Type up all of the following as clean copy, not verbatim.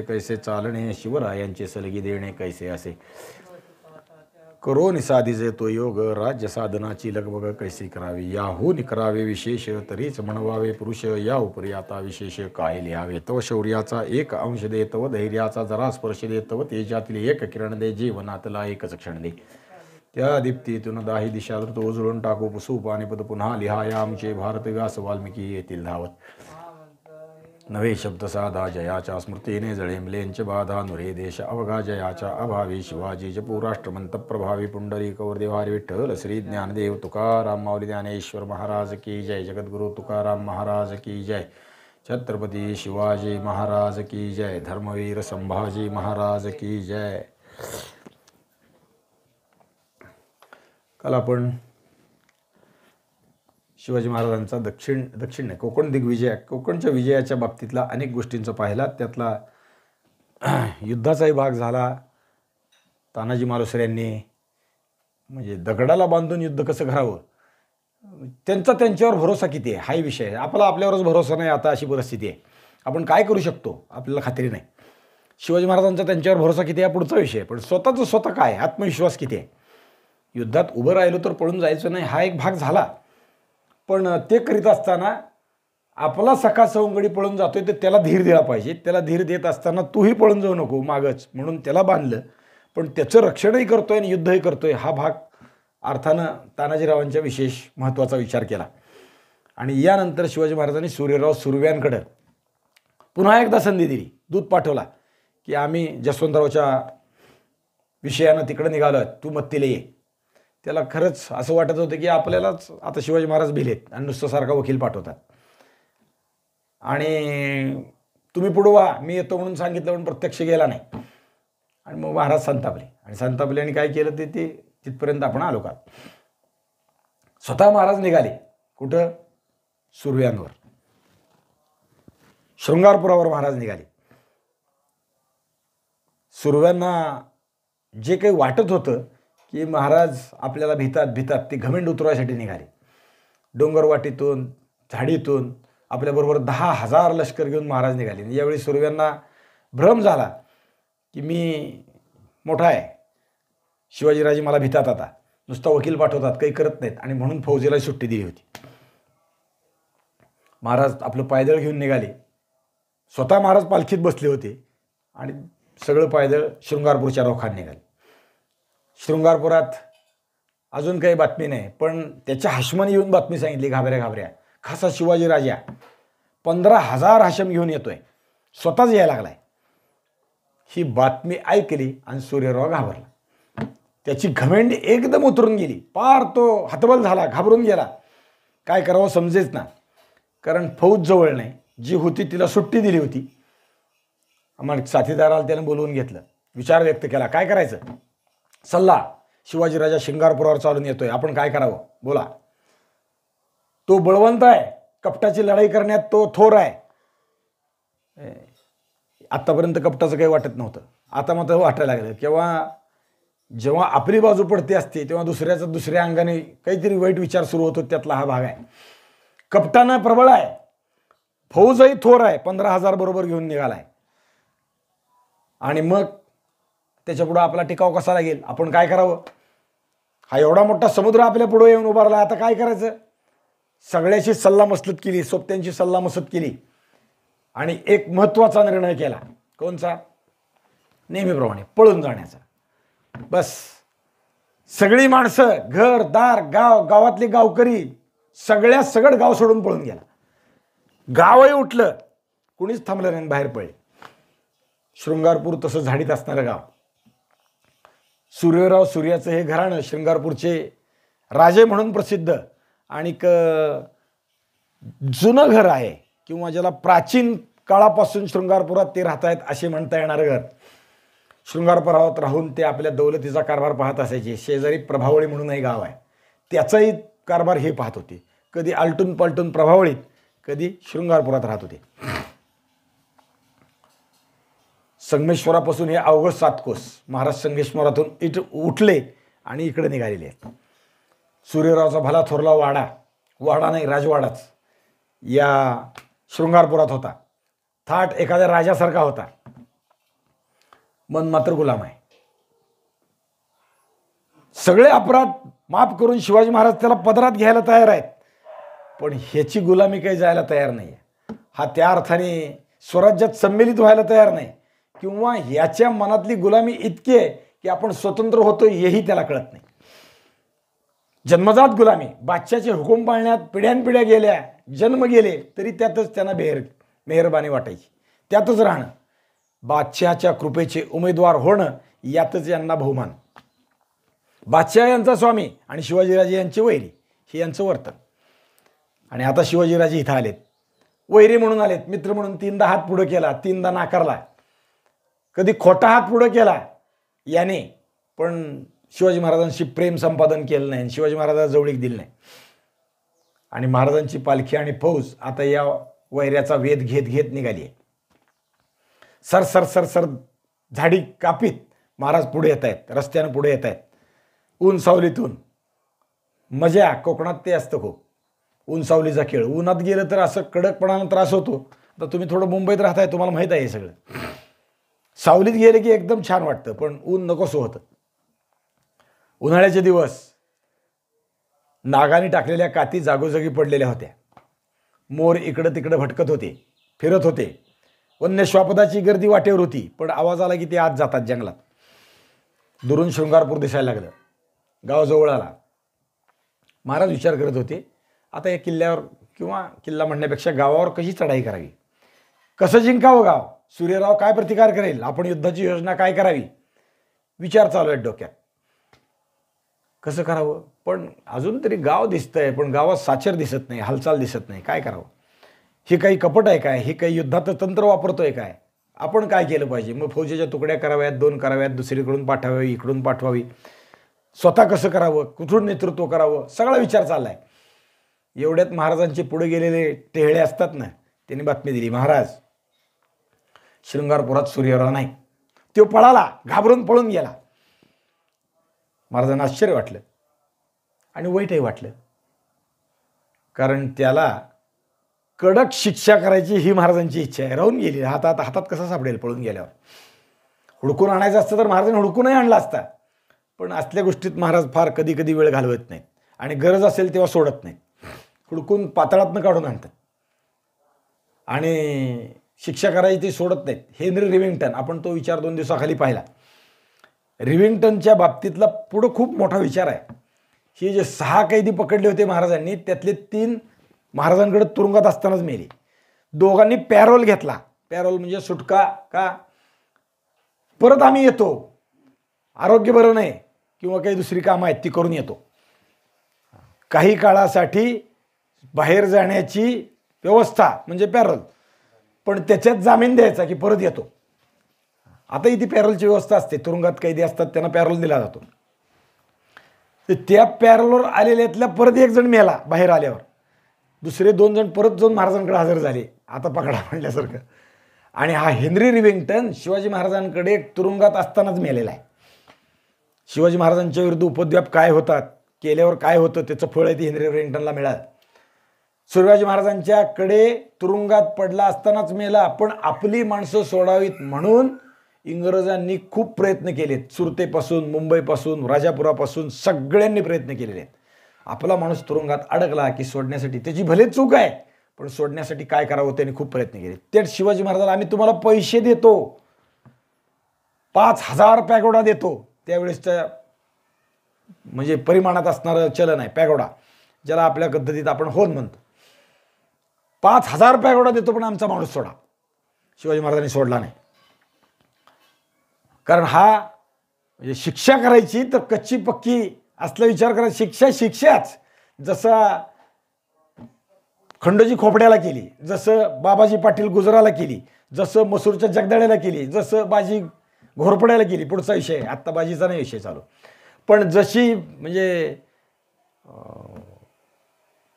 कैसे चालणे शिवरायांचे सलगी देणे कैसे असे करो निसाधीजे तो योग राज्य साधनाची लगबग कैसी करावी याहून करावे विशेष तरीच म्हणवावे पुरुष या उपरी आता विशेष काय लिहावे तव शौर्याचा एक अंश दे तव धैर्याचा जरा स्पर्श दे तव तेजातील एक किरण दे जीवनातला एकच क्षण दे त्या दीप्तीतून दाही दिशा तो उजळून टाकू पुसू पानिपद पुन्हा लिहाया आमचे भारत व्यास वाल्मिकी येतील धावत नवे शब्द साधा जयाच्या स्मृतीने जळेमलेंच बाधा नुरे देश अवघा जयाच्या अभावी शिवाजी जपू राष्ट्रमंत प्रभावी पुंडरी कौरदेवारी विठ्ठल श्री ज्ञानदेव तुकाराम माऊली ज्ञानेश्वर महाराज की जय जगद्गुरु तुकाराम महाराज की जय छत्रपती शिवाजी महाराज की जय धर्मवीर संभाजी महाराज की जय। काल आपण शिवाजी महाराजांचा दक्षिण नाही कोकण दिग्विजय कोकणच्या विजयाच्या बाबतीतला अनेक गोष्टींचा पाहिला। त्यातला युद्धाचाही भाग झाला। तानाजी मालुसरे यांनी म्हणजे दगडाला बांधून युद्ध कसं करावं त्यांच्यावर भरोसा किती आहे हाही विषय आहे। आपल्यावरच भरोसा नाही आता अशी परिस्थिती आहे। आपण काय करू शकतो आपल्याला खात्री नाही। शिवाजी महाराजांचा त्यांच्यावर भरोसा किती आहे पुढचा विषय, पण स्वतः काय आत्मविश्वास किती आहे। युद्धात उभं राहिलो तर पळून जायचं नाही हा एक भाग झाला, पण ते करीत असताना आपला सखा सवंगडी पळून जातोय तर त्याला धीर दिला पाहिजे। त्याला धीर देत असताना तूही पळून जाऊ नको मागच म्हणून त्याला बांधलं, पण त्याचं रक्षणही करतोय आणि युद्धही करतोय हा भाग अर्थानं तानाजीरावांच्या विशेष महत्त्वाचा विचार केला। आणि यानंतर शिवाजी महाराजांनी सूर्यराव सुर्व्यांकडे पुन्हा एकदा संधी दिली, दूत पाठवला की आम्ही जसवंतरावच्या विषयानं तिकडे निघालो तू मत्तीला ये। त्याला खरंच असं वाटत होतं की आपल्यालाच आता शिवाजी महाराज भिलेत आणि नुसतं सारखा वकील पाठवतात आणि तुम्ही पुढे व्हा मी येतो म्हणून सांगितलं पण प्रत्यक्ष गेला नाही। आणि मग महाराज संतापले आणि काय केलं ते तिथपर्यंत आपण आलो का। स्वतः महाराज निघाले कुठं सुर्व्यांवर शृंगारपुरावर महाराज निघाले। सुर्व्यांना जे काही वाटत होतं की महाराज आपल्याला भितात ते घमेंड उतरवायसाठी निघाले। डोंगरवाटीतून झाडीतून आपल्याबरोबर 10,000 लष्कर घेऊन महाराज निघाले। यावेळी सुर्व्यांना भ्रम झाला की मी मोठा आहे, शिवाजीराजे मला भितात, आता नुसता वकील पाठवतात काही करत नाहीत आणि म्हणून फौजेला सुट्टी दिली होती। महाराज आपलं पायदळ घेऊन निघाले। स्वतः महाराज पालखीत बसले होते आणि सगळं पायदळ शृंगारपूरच्या रोखात निघाले। शृंगारपुरात अजून काही बातमी नाही, पण त्याच्या हशमाने येऊन बातमी सांगितली घाबऱ्या खासा शिवाजी राजा 15,000 हशम घेऊन येतोय, स्वतःच यायला लागलाय। ही बातमी ऐकली आणि सूर्यराव घाबरला, त्याची घमेंड एकदम उतरून गेली, पार तो हतबल झाला, घाबरून गेला। काय करावं समजेच ना, कारण फौज जवळ नाही, जी होती तिला सुट्टी दिली होती। आम्हाला साथीदाराला त्यानं बोलवून घेतलं, विचार व्यक्त केला काय करायचं, सल्ला शिवाजीराजा शृंगारपुरावर चालून येतोय, आपण काय करावं बोला। तो बळवंत आहे, कपटाची लढाई करण्यात तो थोर आहे। आतापर्यंत कपटाचं काही वाटत नव्हतं, आता मात्र वाटायला लागलं। जेव्हा आपली बाजू पडते असते तेव्हा दुसऱ्या अंगाने काहीतरी वाईट विचार सुरू होतो, त्यातला हा भाग आहे। कपटानं प्रबळ आहे, फौजही थोर आहे, 15,000 बरोबर घेऊन निघालाय आणि मग त्याच्यापुढं आपला टिकाव कसा लागेल, आपण काय करावं। हा एवढा मोठा समुद्र आपल्या पुढे येऊन उभारला, आता काय करायचं। सगळ्याची सल्लामसलत केली, सोबत्यांची सल्लामसलत केली आणि एक महत्त्वाचा निर्णय केला, कोणचा, नेहमीप्रमाणे पळून जाण्याचा। बस सगळी माणसं घर दार गावातले गावकरी सगळं गाव सोडून पळून गेला। गावही उठलं, कुणीच थांबलं नाही, बाहेर पडले। शृंगारपूर तसं झाडीत असणारं गाव। सूर्यराव सूर्याचं हे घराणं शृंगारपूरचे राजे म्हणून प्रसिद्ध आणि जुनं घर आहे किंवा ज्याला प्राचीन काळापासून शृंगारपुरात ते राहत आहेत असे म्हणता येणारं घर। शृंगारपुरात राहून ते आपल्या दौलतीचा कारभार पाहत असायचे। शेजारी प्रभावळी म्हणूनही गाव आहे, त्याचाही कारभार हे पाहत होते। कधी आलटून पलटून प्रभावळीत, कधी शृंगारपुरात राहत होते। संगमेश्वरापासून हे अवघड 7 कोस महाराज संगमेश्वरातून उठले आणि इकडे निघालेले आहेत। सूर्यरावचा भला थोरला वाडा नाही राजवाडाच या शृंगारपुरात होता। थाट एखाद्या राजासारखा होता। मन मात्र गुलाम आहे. सगळे अपराध माफ करून शिवाजी महाराज त्याला पदरात घ्यायला तयार आहेत, पण ह्याची गुलामी काही जायला तयार नाही. हा त्या अर्थाने स्वराज्यात सम्मिलित व्हायला तयार नाही, किंवा ह्याच्या मनातली गुलामी इतकी आहे की आपण स्वतंत्र होतो हेही त्याला कळत नाही. जन्मजात गुलामी. बादशाहचे हुकूम पाळण्यात पिढ्यानपिढ्या गेल्या, जन्म गेले तरी त्यातच त्यांना मेहरबानी वाटायची, त्यातच राहणं, बादशहाच्या कृपेचे उमेदवार होणं, यातच यांना बहुमान. बादशाह यांचा स्वामी आणि शिवाजीराजे यांचे वैरी, हे यांचं वर्तन. आणि आता शिवाजीराजे इथं आलेत, वैरी म्हणून आलेत, मित्र म्हणून 3दा हात पुढं केला, 3दा नाकारला, कधी खोटा हात पुढं केला याने, पण शिवाजी महाराजांशी प्रेम संपादन केलं नाही, शिवाजी महाराजांना जवळीक दिली नाही. आणि महाराजांची पालखी आणि फौज आता या वैऱ्याचा वेध घेत घेत निघाली आहे. सर सर सर सर झाडी कापीत महाराज पुढे येत आहेत, रस्त्यानं पुढे येत आहेत, ऊन सावलीतून. मजा कोकणात ते असतं खूप, ऊन सावलीचा खेळ. उन्हात गेलं तर असं कडकपणानं त्रास होतो. आता तुम्ही थोडं मुंबईत राहताय, तुम्हाला माहीत आहे हे सगळं. सावलीत गेले की एकदम छान वाटतं, पण ऊन नकोसं होतं. उन्हाळ्याचे दिवस, नागाने टाकलेल्या काती जागोजागी पडलेल्या होत्या, मोर इकडं तिकडं भटकत होते, फिरत होते, वन्य श्वापदाची गर्दी वाटेवर होती. पण आवाज आला की ते आत जातात जंगलात. दुरून शृंगारपूर दिसायला लागलं, गाव जवळ आला. महाराज विचार करत होते, आता या किल्ल्यावर, किंवा किल्ला म्हणण्यापेक्षा गावावर कशी चढाई करावी, कसं जिंकावं गाव, सूर्यराव काय प्रतिकार करेल, आपण युद्धाची योजना काय करावी, विचार चालू आहेत डोक्यात. कसं करावं, पण अजून तरी गाव दिसतंय, पण गावात साचर दिसत नाही, हालचाल दिसत नाही, काय करावं. हे काही कपट आहे काय, हे काही युद्धाचं तंत्र वापरतोय काय, आपण काय केलं पाहिजे. मग फौजेच्या तुकड्या कराव्यात, 2 कराव्यात, दुसरीकडून पाठवावी, इकडून पाठवावी, स्वतः कसं करावं, कुठून नेतृत्व करावं, सगळा विचार चाललाय. एवढ्यात महाराजांचे पुढे गेलेले टेहळे असतात ना, त्यांनी बातमी दिली, महाराज शृंगारपुरात सूर्यराव नाही. तो पळाला, घाबरून पळून गेला. महाराजांना आश्चर्य वाटलं आणि वाईटही वाटलं, कारण त्याला कडक शिक्षा करायची ही महाराजांची इच्छा आहे. राहून गेली, हातात कसा सापडेल पळून गेल्यावर. हुडकून आणायचं असतं तर महाराजांनी हुडकूनही आणला असता, पण असल्या गोष्टीत महाराज फार कधी कधी वेळ घालवत नाहीत, आणि गरज असेल तेव्हा सोडत नाहीत. हुडकून पातळातनं काढून आणतात आणि शिक्षा करायची ती सोडत नाहीत. हेनरी रिव्हिंग्टन, आपण तो विचार 2 दिवसाखाली पाहिला. रिव्हिंग्टनच्या बाबतीतला पुढं खूप मोठा विचार आहे. हे जे 6 कैदी पकडले होते महाराजांनी, त्यातले 3 महाराजांकडे तुरुंगात असतानाच मेले. दोघांनी पॅरोल घेतला. पॅरोल म्हणजे सुटका, का परत आम्ही येतो, आरोग्य बरं नाही किंवा काही दुसरी कामं आहेत ती करून येतो, काही काळासाठी बाहेर जाण्याची व्यवस्था म्हणजे पॅरोल, पण त्याच्यात जामीन द्यायचा की परत येतो. आता इथे पॅरोलची व्यवस्था असते, तुरुंगात कैदी असतात त्यांना पॅरोल दिला जातो. तर त्या पॅरोलवर आलेल्यातल्या परत 1 जण मेला बाहेर आल्यावर, दुसरे 2 जण परत जाऊन महाराजांकडे हजर झाले, आता पकडा म्हणल्यासारखं. आणि हा हेनरी रिव्हिंग्टन शिवाजी महाराजांकडे तुरुंगात असतानाच मेलेला आहे. शिवाजी महाराजांच्या विरुद्ध उपद्व्याप काय होतात, केल्यावर काय होतं, त्याचं फळ आहे ते हेनरी रिव्हिंग्टनला मिळालं. शिवाजी महाराजांच्याकडे तुरुंगात पडला असतानाच मेला, पण आपली माणसं सोडावीत म्हणून इंग्रजांनी खूप प्रयत्न केलेत. सुरतेपासून, मुंबईपासून, राजापुरापासून सगळ्यांनी प्रयत्न केलेले आहेत. आपला माणूस तुरुंगात अडकला की सोडण्यासाठी, त्याची भले चूक आहे, पण सोडण्यासाठी काय करावं त्यांनी खूप प्रयत्न केले. ते शिवाजी महाराजांना आम्ही तुम्हाला पैसे देतो, 5000 पॅगोडा देतो, त्यावेळेसच्या म्हणजे परिमाणात असणारं चलन आहे पॅगोडा, ज्याला आपल्या पद्धतीत आपण होन म्हणतो. 5000 पॅगोडा देतो, पण आमचा माणूस सोडा. शिवाजी महाराजांनी सोडला नाही, कारण हा म्हणजे शिक्षा करायची तर कच्ची पक्की असला विचार करायचा. शिक्षाच जसा खंडोजी खोपड्याला केली, जसं बाबाजी पाटील गुजराला केली, जसं मसूरच्या जगदाळ्याला केली, जसं बाजी घोरपड्याला केली, पुढचा विषय, आत्ता बाजीचा नाही विषय चालू, पण जशी म्हणजे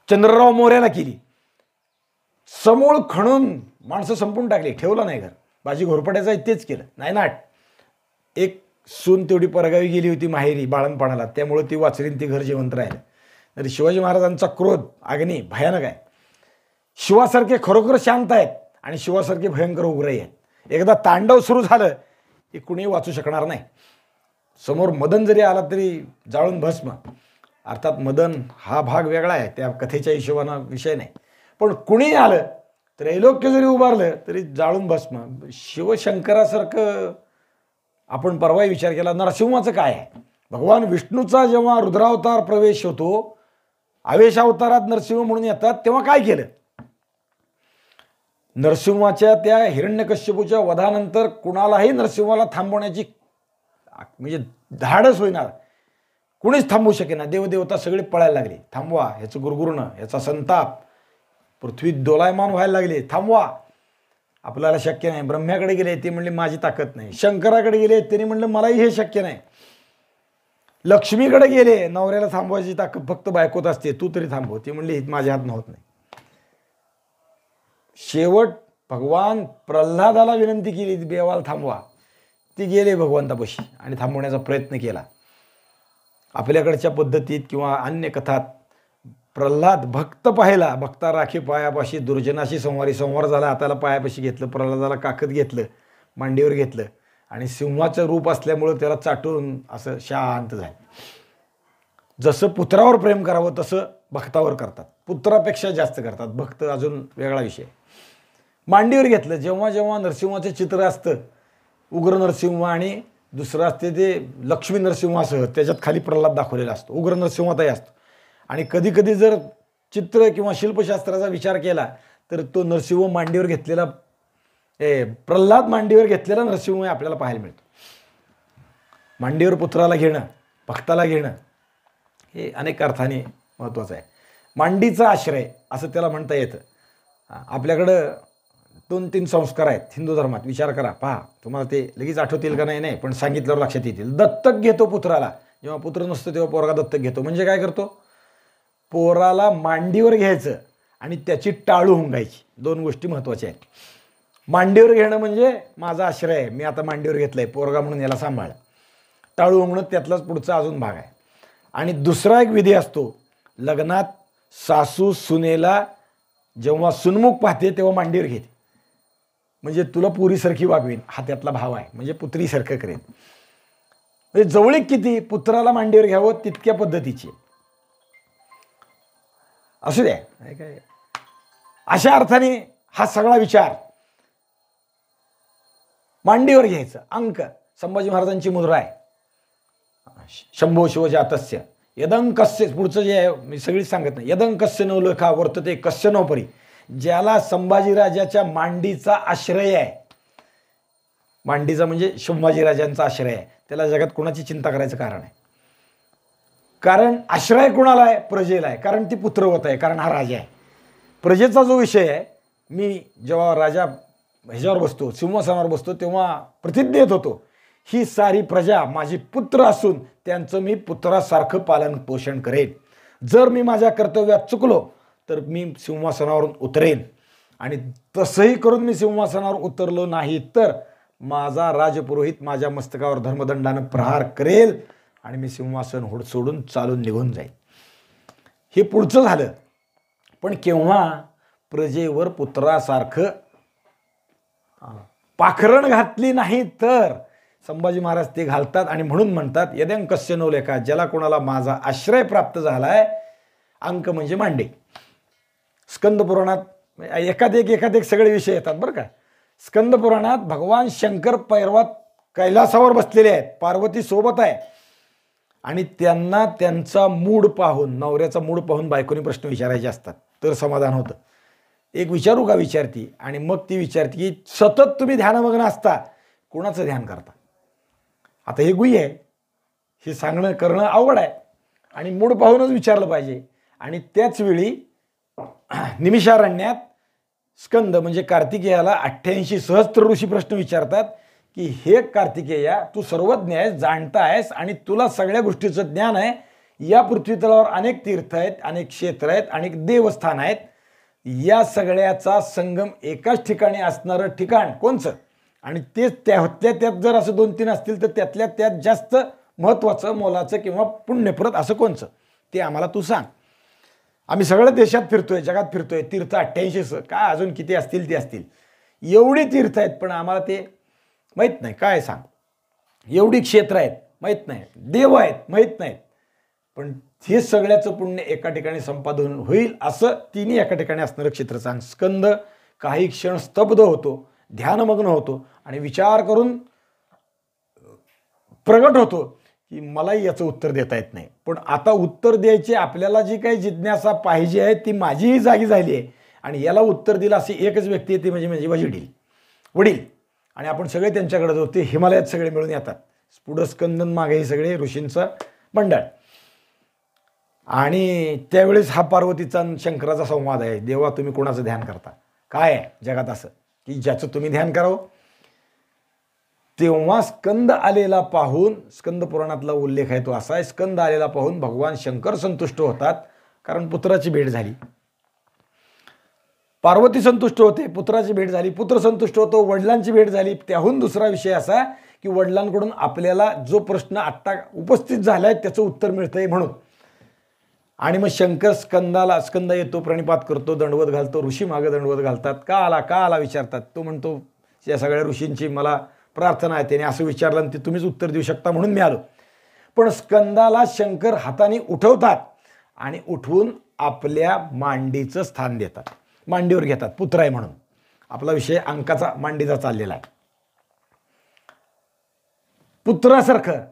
चंद्रराव मोऱ्याला केली, समूळ खणून माणसं संपून टाकली, ठेवलं नाही घर. बाजी घोरपड्याचा तेच केलं. नाही ना, एक सून तेवढी परगावी गेली होती माहेरी बाळणपणाला, त्यामुळे ती वाचलीन, ती घर जिवंत राहिलं. तरी शिवाजी महाराजांचा क्रोध अग्नी भयानक आहे. शिवासारखे खरोखर शांत आहेत आणि शिवासारखे भयंकर उग्रही आहेत. एकदा तांडव सुरू झालं हे कुणीही वाचू शकणार नाही. समोर मदन जरी आला तरी जाळून भस्म. अर्थात मदन हा भाग वेगळा आहे, त्या कथेच्या हिशोबानं विषय नाही. पण कुणी आलं, त्रैलोक्य जरी उभारलं तरी जाळून भस्म. शिवशंकरासारखं आपण परवाही विचार केला, नरसिंहाचं काय आहे? भगवान विष्णूचा जेव्हा रुद्रावतार प्रवेश होतो, आवेशावतारात नरसिंह म्हणून येतात, तेव्हा काय केलं? नरसिंहाच्या त्या हिरण्यकश्यपूच्या वधानंतर कुणालाही नरसिंहाला थांबवण्याची म्हणजे धाडस होईना, कुणीच थांबवू शकेना. देवदेवता सगळे पळायला लागले, थांबवा, ह्याचं गुरगुरणं, ह्याचा संताप, पृथ्वी दोलायमान व्हायला लागले, थांबवा, आपल्याला शक्य नाही. ब्रह्म्याकडे गेले, ते म्हणले माझी ताकद नाही. शंकराकडे गेले, त्यांनी म्हणलं मलाही हे शक्य नाही. लक्ष्मीकडे गेले, नवऱ्याला थांबवायची ताकद फक्त बायकोत असते, तू तरी थांबव, ती म्हणली माझ्या हात होत नाही. शेवट भगवान प्रल्हादाला विनंती केली, देवाला थांबवा. ती गेले भगवंतापाशी आणि थांबवण्याचा प्रयत्न केला. आपल्याकडच्या पद्धतीत किंवा अन्य कथात प्रल्हाद भक्त पाहिला, भक्ता राखी पायापाशी, दुर्जनाशी संवार झाला, हाताला पायापाशी घेतलं, प्रल्हादाला काखत घेतलं, मांडीवर घेतलं आणि सिंहाचं रूप असल्यामुळं त्याला चाटून असं शांत झालं. जसं पुत्रावर प्रेम करावं तसं भक्तावर करतात, पुत्रापेक्षा जास्त करतात. भक्त अजून वेगळा विषय. मांडीवर घेतलं. जेव्हा जेव्हा नरसिंहाचं चित्र असतं, उग्र नरसिंह आणि दुसरं असते ते लक्ष्मी नरसिंहासह, त्याच्यात खाली प्रल्हाद दाखवलेला असतो, उग्र नरसिंहातही असतो. आणि कधी कधी जर चित्र किंवा शिल्पशास्त्राचा विचार केला तर तो नरसिंह मांडीवर घेतलेला, प्रल्हाद मांडीवर घेतलेला नरसिंह आपल्याला पाहायला मिळतो. मांडीवर पुत्राला घेणं, भक्ताला घेणं हे अनेक अर्थाने महत्त्वाचं आहे. मांडीचा आश्रय असं त्याला म्हणता येतं. आपल्याकडं 2-3 संस्कार आहेत हिंदू धर्मात, विचार करा, पहा, तुम्हाला ते लगेच आठवतील का नाही, पण सांगितल्यावर लक्षात येतील. दत्तक घेतो पुत्राला, जेव्हा पुत्र नसतो तेव्हा पोरगा दत्तक घेतो. म्हणजे काय करतो? पोराला मांडीवर घ्यायचं आणि त्याची टाळू हुंगायची. 2 गोष्टी महत्त्वाच्या आहेत. मांडीवर घेणं म्हणजे माझा आश्रय आहे, मी आता मांडीवर घेतलंय, पोरगा म्हणून याला सांभाळ. टाळू हुंगणं त्यातलाच पुढचा अजून भाग आहे. आणि दुसरा एक विधी असतो, लग्नात सासू सुनेला जेव्हा सुनमुख पाहते तेव्हा मांडीवर घेते, म्हणजे तुला पुरीसारखी वागवीन, हा त्यातला भाव आहे. म्हणजे पुत्रीसारखं करेन. म्हणजे जवळीक किती, पुत्राला मांडीवर घ्यावं तितक्या पद्धतीची असू द्या. काय अशा अर्थाने हा सगळा विचार मांडीवर घ्यायचं. अंक संभाजी महाराजांची मुद्रा आहे, शंभो शिवजातस्य यदंकस्य. पुढचं जे आहे मी सगळीच सांगत नाही. यदंकस्य नो लेखा वर्तते कस्य नो परी. ज्याला संभाजीराजाच्या मांडीचा आश्रय आहे, मांडीचा म्हणजे संभाजीराजांचा आश्रय आहे, त्याला जगात कोणाची चिंता करायचं कारण आहे? कारण आश्रय कोणाला आहे? प्रजेला आहे. कारण ती पुत्रवत आहे, कारण हा राजा आहे. प्रजेचा जो विषय आहे, मी जेव्हा राजा ह्याच्यावर बसतो, सिंहासनावर बसतो, तेव्हा प्रतिज्ञेत होतो, ही सारी प्रजा माझी पुत्र असून त्यांचं मी पुत्रासारखं पालन पोषण करेन. जर मी माझ्या कर्तव्यात चुकलो तर मी सिंहासनावरून उतरेन, आणि तसंही करून मी सिंहासनावर उतरलो नाही तर माझा राजपुरोहित माझ्या मस्तकावर धर्मदंडानं प्रहार करेल आणि मी सिंहासन सोडून चालून निघून जाईल. हे पुढचं झालं. पण केव्हा? प्रजेवर पुत्रासारखं पाखरण घातली नाही तर संभाजी महाराज ते घालतात. आणि म्हणून म्हणतात यदंकस्य नो लेखा, ज्याला कोणाला माझा आश्रय प्राप्त झालाय. अंक म्हणजे मांडे. स्कंद पुराणात एकात सगळे विषय येतात बरं का. स्कंद पुराणात भगवान शंकर पैरवात कैलासावर बसलेले आहेत, पार्वती सोबत आहे, आणि त्यांना त्यांचा मूड पाहून, नवऱ्याचा मूड पाहून बायकोनी प्रश्न विचारायचे असतात तर समाधान होतं. एक विचारू का विचारती, आणि मग ती विचारते की सतत तुम्ही ध्यानमग्न असता, कोणाचं ध्यान करता? आता हे गुह्य आहे, हे सांगणं करणं अवघड आहे, आणि मूड पाहूनच विचारलं पाहिजे. आणि त्याच वेळी निमिषारण्यात स्कंद म्हणजे कार्तिकेयाला 88 सहस्त्र ऋषी प्रश्न विचारतात की हे कार्तिकेया, तू सर्वज्ञ आहेस, जाणता आहेस, आणि तुला सगळ्या गोष्टीचं ज्ञान आहे. या पृथ्वीतलावर अनेक तीर्थ आहेत, अनेक क्षेत्र आहेत, अनेक देवस्थान आहेत. या सगळ्याचा संगम एकाच ठिकाणी असणारं ठिकाण कोणचं? आणि तेच त्यातल्या त्यात जर असं 2-3 असतील तर त्यातल्या त्यात जास्त महत्त्वाचं, मोलाचं किंवा पुण्यप्रद असं कोणचं? ते आम्हाला तू सांग. आम्ही सगळ्या देशात फिरतोय, जगात फिरतोय, तीर्थ 88 काय अजून किती असतील ते असतील, एवढी तीर्थ आहेत, पण आम्हाला ते माहीत नाही. काय सांग? एवढी क्षेत्र आहेत माहीत नाही, देव आहेत माहीत नाहीत, पण हे सगळ्याचं पुण्य एका ठिकाणी संपादन होईल असं तिन्ही एका ठिकाणी असणारं क्षेत्र सांग. स्कंद काही क्षण स्तब्ध होतो, ध्यानमग्न होतो आणि विचार करून प्रगट होतो की मलाही याचं उत्तर देता येत नाही, पण आता उत्तर द्यायची आपल्याला जी काही जिज्ञासा पाहिजे आहे ती माझीही जागी झाली आहे आणि याला उत्तर दिलं अशी एकच व्यक्ती आहे, ती म्हणजे वडील. आणि आपण सगळे त्यांच्याकडे जाऊ, ते हिमालयात सगळे मिळून येतात. पुढं स्कंदन मागे हे सगळे ऋषींचं मंडळ. आणि त्यावेळेस हा पार्वतीचा आणि शंकराचा संवाद आहे. देवा तुम्ही कोणाचं ध्यान करता? काय आहे जगात असं की ज्याचं तुम्ही ध्यान करावं? तेव्हा स्कंद आलेला पाहून, स्कंद पुराणातला उल्लेख आहे तो असा आहे, स्कंद आलेला पाहून भगवान शंकर संतुष्ट होतात, कारण पुत्राची भेट झाली. पार्वती संतुष्ट होते, पुत्राची भेट झाली. पुत्र संतुष्ट होतो, वडिलांची भेट झाली. त्याहून दुसरा विषय असा की वडिलांकडून आपल्याला जो प्रश्न आत्ता उपस्थित झाला आहे त्याचं उत्तर मिळतंय म्हणून. आणि मग शंकर स्कंद येतो, प्रणिपात करतो, दंडवत घालतो. ऋषी मागे दंडवत घालतात. का आला विचारतात. तो म्हणतो या सगळ्या ऋषींची मला प्रार्थना आहे, त्याने असं विचारलं आणि ते तुम्हीच उत्तर देऊ शकता म्हणून मी आलो. पण स्कंदाला शंकर हाताने उठवतात आणि उठवून आपल्या मांडीचं स्थान देतात, मांडीवर घेतात, पुत्र आहे म्हणून. आपला विषय अंकाचा मांडीचा चाललेला आहे. पुत्रासारखं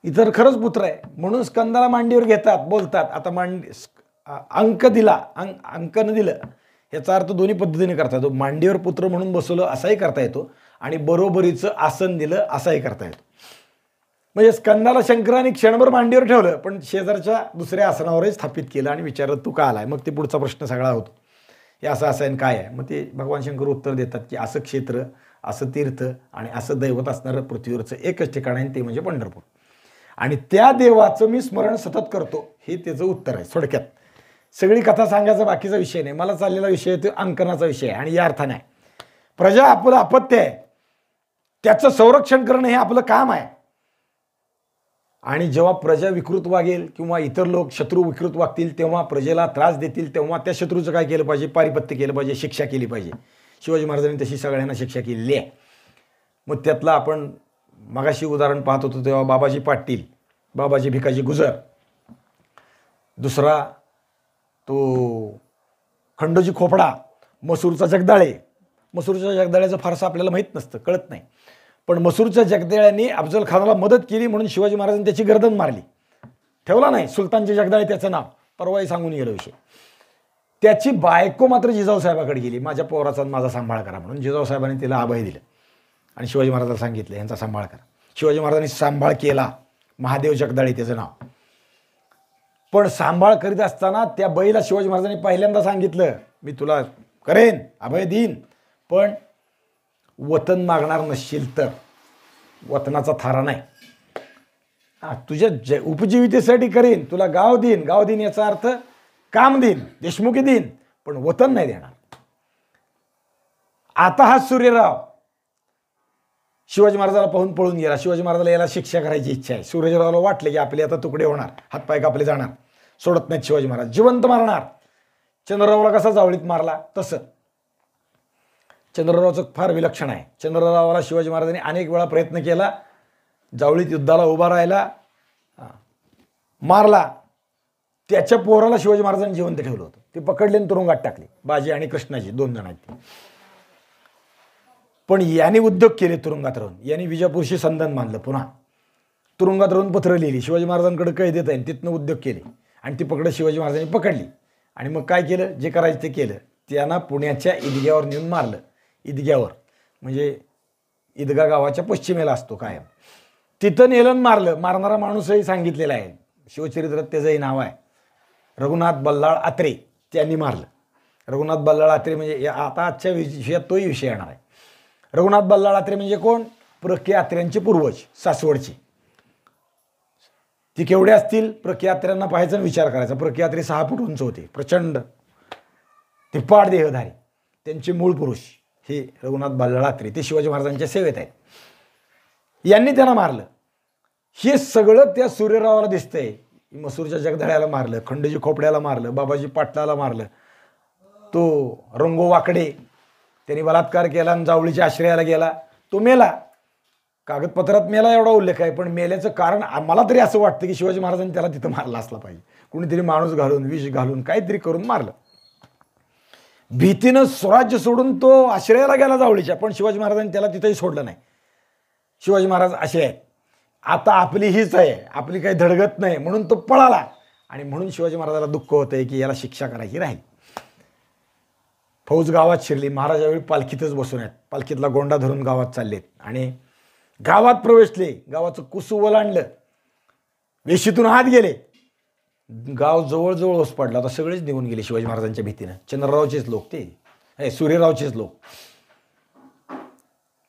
इतर खरंच पुत्र आहे म्हणून स्कंदाला मांडीवर घेतात, बोलतात. आता अंक दिला, अंकन दिलं, याचा अर्थ दोन्ही पद्धतीने करता येतो. मांडीवर पुत्र म्हणून बसवलं असाही करता येतो आणि बरोबरीचं आसन दिलं असाही करता येतो. म्हणजे स्कंदाला शंकराने क्षणभर मांडीवर ठेवलं, पण शेजारच्या दुसऱ्या आसनावरही स्थापित केलं आणि विचारलं तू का आलाय? मग ते पुढचा प्रश्न सगळा होतो, हे असं आहे काय आहे? मग ते भगवान शंकर उत्तर देतात की असं क्षेत्र, असं तीर्थ आणि असं दैवत असणारं पृथ्वीवरचं एकच ठिकाण आहे, ते म्हणजे पंढरपूर. आणि त्या देवाचं मी स्मरण सतत करतो, हे त्याचं उत्तर आहे. थोडक्यात सगळी कथा सांगायचा बाकीचा विषय नाही, मला चाललेला विषय तो अंकनाचा विषय आहे. आणि या अर्थाने आहे प्रजा आपलं अपत्य आहे, त्याचं संरक्षण करणं हे आपलं काम आहे. आणि जेव्हा प्रजा विकृत वागेल किंवा इतर लोक शत्रू विकृत वागतील, तेव्हा प्रजेला त्रास देतील, तेव्हा त्या शत्रूचं काय केलं पाहिजे? पारिपत्य केलं पाहिजे, शिक्षा केली पाहिजे. शिवाजी महाराजांनी तशी सगळ्यांना शिक्षा केलेली आहे. मग त्यातलं आपण मगाशी उदाहरण पाहत होतो तेव्हा बाबाजी पाटील, बाबाजी भिकाजी गुजर, दुसरा तो खंडोजी खोपडा, मसूरचा जगदाळे. मसूरच्या जगदाळ्याचं फारसं आपल्याला माहीत नसतं, कळत नाही. पण मसूरच्या जगदाळ्यांनी अफजल खानाला मदत केली म्हणून शिवाजी महाराजांनी त्याची गर्दन मारली. ठेवला नाही सुलतानचे जगदाळे त्याचं नाव, परवाही सांगून गेलो विषय. त्याची बायको मात्र जिजाऊ साहेबाकडे गेली, माझ्या पोराचा माझा सांभाळ करा म्हणून. जिजाऊ साहेबांनी तिला अभय दिलं आणि शिवाजी महाराजांना सांगितलं यांचा सांभाळ करा. शिवाजी महाराजांनी सांभाळ केला, महादेव जगदाळे त्याचं नाव. पण सांभाळ करीत असताना त्या बाईला शिवाजी महाराजांनी पहिल्यांदा सांगितलं मी तुला करेन, अभय देईन, पण वतन मागणार नसशील तर वतनाचा थारा नाही, तुझ्या उपजीविकेसाठी करेन, तुला गाव देईन याचा अर्थ काम देईन, देशमुखी देईन, पण वतन नाही देणार. आता हा सूर्यराव शिवाजी महाराजाला पाहून पळून गेला. शिवाजी महाराजाला याला शिक्षा करायची इच्छा आहे. सूर्यरावला वाटलं की आपले आता तुकडे होणार, हातपाय कापले जाणार, सोडत नाहीत शिवाजी महाराज, जिवंत मारणार. चंद्ररावला कसा जावळीत मारला तसं. चंद्ररावचं फार विलक्षण आहे. चंद्ररावाला शिवाजी महाराजांनी अनेक वेळा प्रयत्न केला, जावळीत युद्धाला उभा राहायला, मारला. त्याच्या पोराला शिवाजी महाराजांनी जिवंत ठेवलं होतं, ते पकडले आणि तुरुंगात टाकले. बाजी आणि कृष्णाजी 2 जण आहेत ते. पण यांनी उद्योग केले तुरुंगात राहून. यांनी विजापूरशी संधान बांधलं, पुन्हा तुरुंगात राहून पत्र लिहिली, शिवाजी महाराजांकडे कैद देत आहे, तिथनं उद्योग केले आणि ती पकडत शिवाजी महाराजांनी पकडली. आणि मग काय केलं? जे करायचं ते केलं. त्यांना पुण्याच्या ईदग्यावर नेऊन मारलं. ईदग्यावर म्हणजे ईदगा गावाच्या पश्चिमेला असतो कायम, तिथं नेलं मारलं. मारणारा माणूसही सांगितलेला आहे, शिवचरित्रात त्याचंही नाव आहे, रघुनाथ बल्लाळ आत्रे. त्यांनी मारलं. रघुनाथ बल्लाळ आत्रे म्हणजे आता आजच्या विषयात तोही विषय येणार आहे. रघुनाथ बल्लाळ आत्रे म्हणजे कोण? प्र के आत्र्यांचे पूर्वज, सासवडचे. ती केवढे असतील? प्र के आत्र्यांना पाहायचा विचार करायचा. प्र के आत्रे 6 फूट उंच होते, प्रचंड तिप्पाड देहधारी. त्यांचे मूळ पुरुष हे रघुनाथ बल्लाळ आत्रे, ते शिवाजी महाराजांच्या सेवेत आहेत. यांनी त्यांना मारलं. हे सगळं त्या सूर्यरावाला दिसतंय. मसूरच्या जगदाळ्याला मारलं, खंडोजी खोपड्याला मारलं, बाबाजी पाटलाला मारलं, तो रंगो वाकडे त्यांनी बलात्कार केला आणि जावळीच्या आश्रयाला गेला, तो मेला. कागदपत्रात मेला एवढा उल्लेख आहे, पण मेल्याचं कारण मला तरी असं वाटतं की शिवाजी महाराजांनी त्याला तिथं मारला असला पाहिजे. कुणीतरी माणूस घालून, विष घालून, काहीतरी करून मारलं. भीतीनं स्वराज्य सोडून तो आश्रयाला गेला जावळीच्या, पण शिवाजी महाराजांनी त्याला तिथंही सोडलं नाही. शिवाजी महाराज असे आहेत, आता आपली हीच आहे, आपली काही धडगत नाही, म्हणून तो पळाला. आणि म्हणून शिवाजी महाराजाला दुःख होतंय की याला शिक्षा करायची राहील. फौज गावात शिरली. महाराज यावेळी पालखीतच बसून आहेत, पालखीतला गोंडा धरून गावात चाललेत आणि गावात प्रवेशले. गावाचं कुसू ओलांडलं, वेशीतून हात गेले. गाव जवळजवळ ओस पडला. आता सगळेच निघून गेले शिवाजी महाराजांच्या भीतीनं. चंद्ररावचेच लोक, ते सूर्यरावचेच लोक.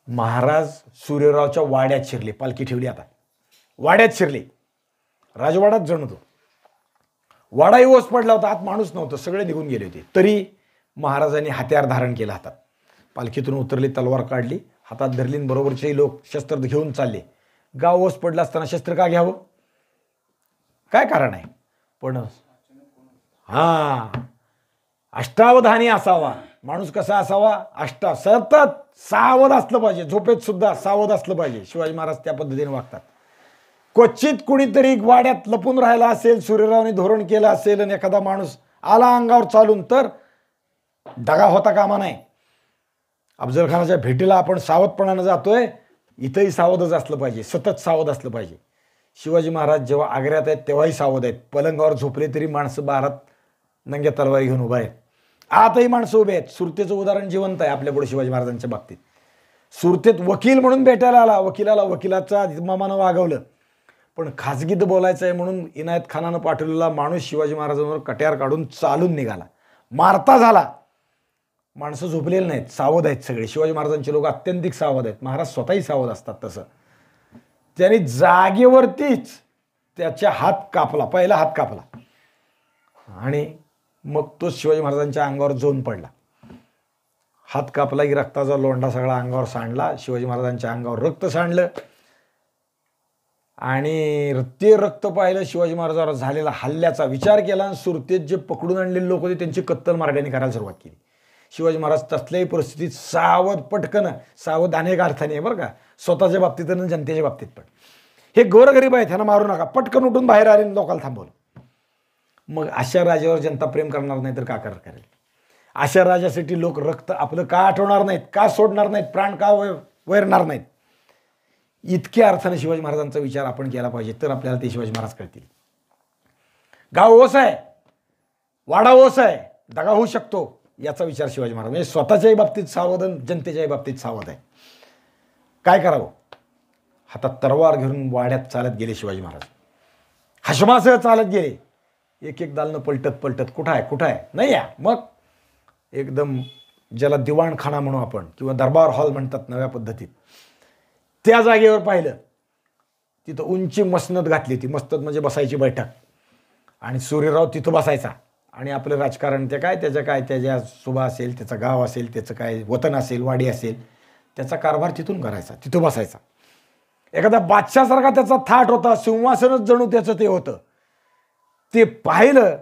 महाराज सूर्यरावच्या वाड्यात शिरले. पालखी ठेवली, आता वाड्यात शिरले. राजवाडात जणू तो वाडाही ओस पडला होता, आत माणूस नव्हतं, सगळे निघून गेले होते. तरी महाराजांनी हत्यार धारण केलं हातात. पालखीतून उतरली, तलवार काढली, हातात धरली. बरोबरचेही लोक शस्त्र घेऊन चालले. गाव ओस पडला असताना शस्त्र का घ्यावं, काय कारण आहे? पण अष्टावधानी असावा माणूस. कसा असावा? सतत सावध असलं पाहिजे, झोपेत सुद्धा सावध असलं पाहिजे. शिवाजी महाराज त्या पद्धतीने वागतात. क्वचित कुणीतरी वाड्यात लपून राहिला असेल, सूर्यरावने धोरण केलं असेल आणि एखादा माणूस आला अंगावर चालून, तर दगा होता कामा नाही. अफजल खानाच्या भेटीला आपण सावधपणानं जातोय, इथंही सावधच असलं पाहिजे, सतत सावध असलं पाहिजे. शिवाजी महाराज जेव्हा आग्र्यात आहेत तेव्हाही सावध आहेत. पलंगावर झोपले तरी माणसं बारात नंग्या तलवारी घेऊन उभा आहेत. आताही माणसं उभे आहेत. सुरतेचं उदाहरण जिवंत आहे आपल्यापुढे शिवाजी महाराजांच्या बाबतीत. सुरतेत वकील म्हणून भेटायला आला, वकिलाला वकिलाचा मामानं वागवलं, पण खाजगीत बोलायचं आहे म्हणून इनायत खानानं पाठवलेला माणूस शिवाजी महाराजांवर कट्यार काढून चालून निघाला, मारता झाला. माणसं झोपलेली नाहीत, सावध आहेत सगळे. शिवाजी महाराजांचे लोक अत्यंतिक सावध आहेत. महाराज स्वतःही सावध असतात. तसं त्याने जागेवरतीच त्याच्या हात कापला, पहिला हात कापला आणि मग तो शिवाजी महाराजांच्या अंगावर जोन पडला. हात कापला की रक्ताचा लोंढा सगळा अंगावर सांडला. शिवाजी महाराजांच्या अंगावर रक्त सांडलं आणि ते रक्त पाहिलं. शिवाजी महाराजांवर झालेला हल्ल्याचा विचार केला आणि सुरतेत जे पकडून आणलेले लोक होते त्यांची कत्तल मराठ्यांनी करायला सुरुवात केली. शिवाजी महाराज तसल्याही परिस्थितीत सावध, पटकन सावध अनेक अर्थाने आहे बरं का, स्वतःच्या बाबतीत आणि जनतेच्या बाबतीत पण. हे गोरगरीब आहेत, ह्यांना मारू नका, पटकन उठून बाहेर आले, लोकांना थांबवलं. मग अशा राजावर जनता प्रेम करणार नाही तर का करेल? अशा राजासाठी लोक रक्त आपलं का आठवणार नाहीत, का सोडणार नाहीत, प्राण का वैरणार नाहीत? इतक्या अर्थाने शिवाजी महाराजांचा विचार आपण केला पाहिजे, तर आपल्याला ते शिवाजी महाराज कळतील. गाव ओस आहे, वाडा ओस आहे, दगा होऊ शकतो, याचा विचार शिवाजी महाराज म्हणजे स्वतःच्याही बाबतीत सावध, जनतेच्याही बाबतीत सावध आहे. काय करावं? हातात तरवार घेऊन वाड्यात चालत गेले शिवाजी महाराज. हशमासह चालत गेले. एक एक दालनं पलटत कुठं आहे नाही या. मग एकदम ज्याला दिवाणखाना म्हणू आपण किंवा दरबार हॉल म्हणतात नव्या पद्धतीत, त्या जागेवर पाहिलं. तिथं उंची मसनद घातली होती. मसनद म्हणजे बसायची बैठक, आणि सूर्यराव तिथं बसायचा. आणि आपलं राजकारण ते काय, त्याच्या सुभा असेल, त्याचं गाव असेल, त्याचं काय वतन असेल, वाडी असेल, त्याचा कारभार तिथून करायचा, तिथं बसायचा. एखादा बादशाहसारखा त्याचा थाट होता, सिंहासनच जणू त्याचं ते होतं. ते पाहिलं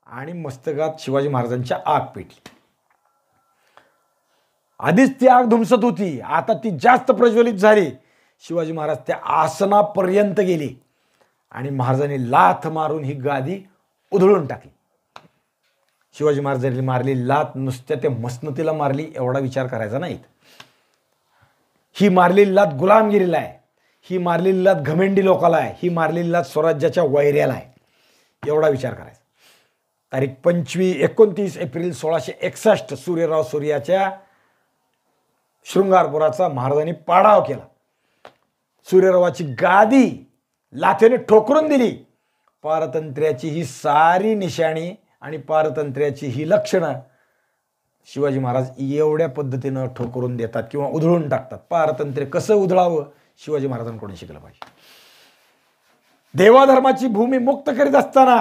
आणि मस्तकात शिवाजी महाराजांच्या आग पेटली. आधीच ती आग धुमसत होती, आता ती जास्त प्रज्वलित झाली. शिवाजी महाराज त्या आसनापर्यंत गेले आणि महाराजांनी लाथ मारून ही गादी उधळून टाकली. शिवाजी महाराजांनी मारली लाथ नुसत्या त्या मसनतीला मारली एवढा विचार करायचा नाहीत. ही मारलेली लाथ गुलामगिरीला आहे, ही मारलेली लाथ घमेंडी लोकाला आहे, ही मारलेली लाथ स्वराज्याच्या वैऱ्याला आहे, एवढा विचार करायचा. तारीख 29 एप्रिल 1661 सूर्यराव सूर्याच्या शृंगारपुराचा महाराजांनी पाडाव केला. सूर्यरावाची गादी लाथेने ठोकरून दिली. पारतंत्र्याची ही सारी निशाणी आणि पारतंत्र्याची ही लक्षणं शिवाजी महाराज एवढ्या पद्धतीनं ठोकरून देतात किंवा उधळून टाकतात. पारतंत्र्य कसं उधळावं शिवाजी महाराजांकडून शिकलं पाहिजे. देवाधर्माची भूमी मुक्त करीत असताना,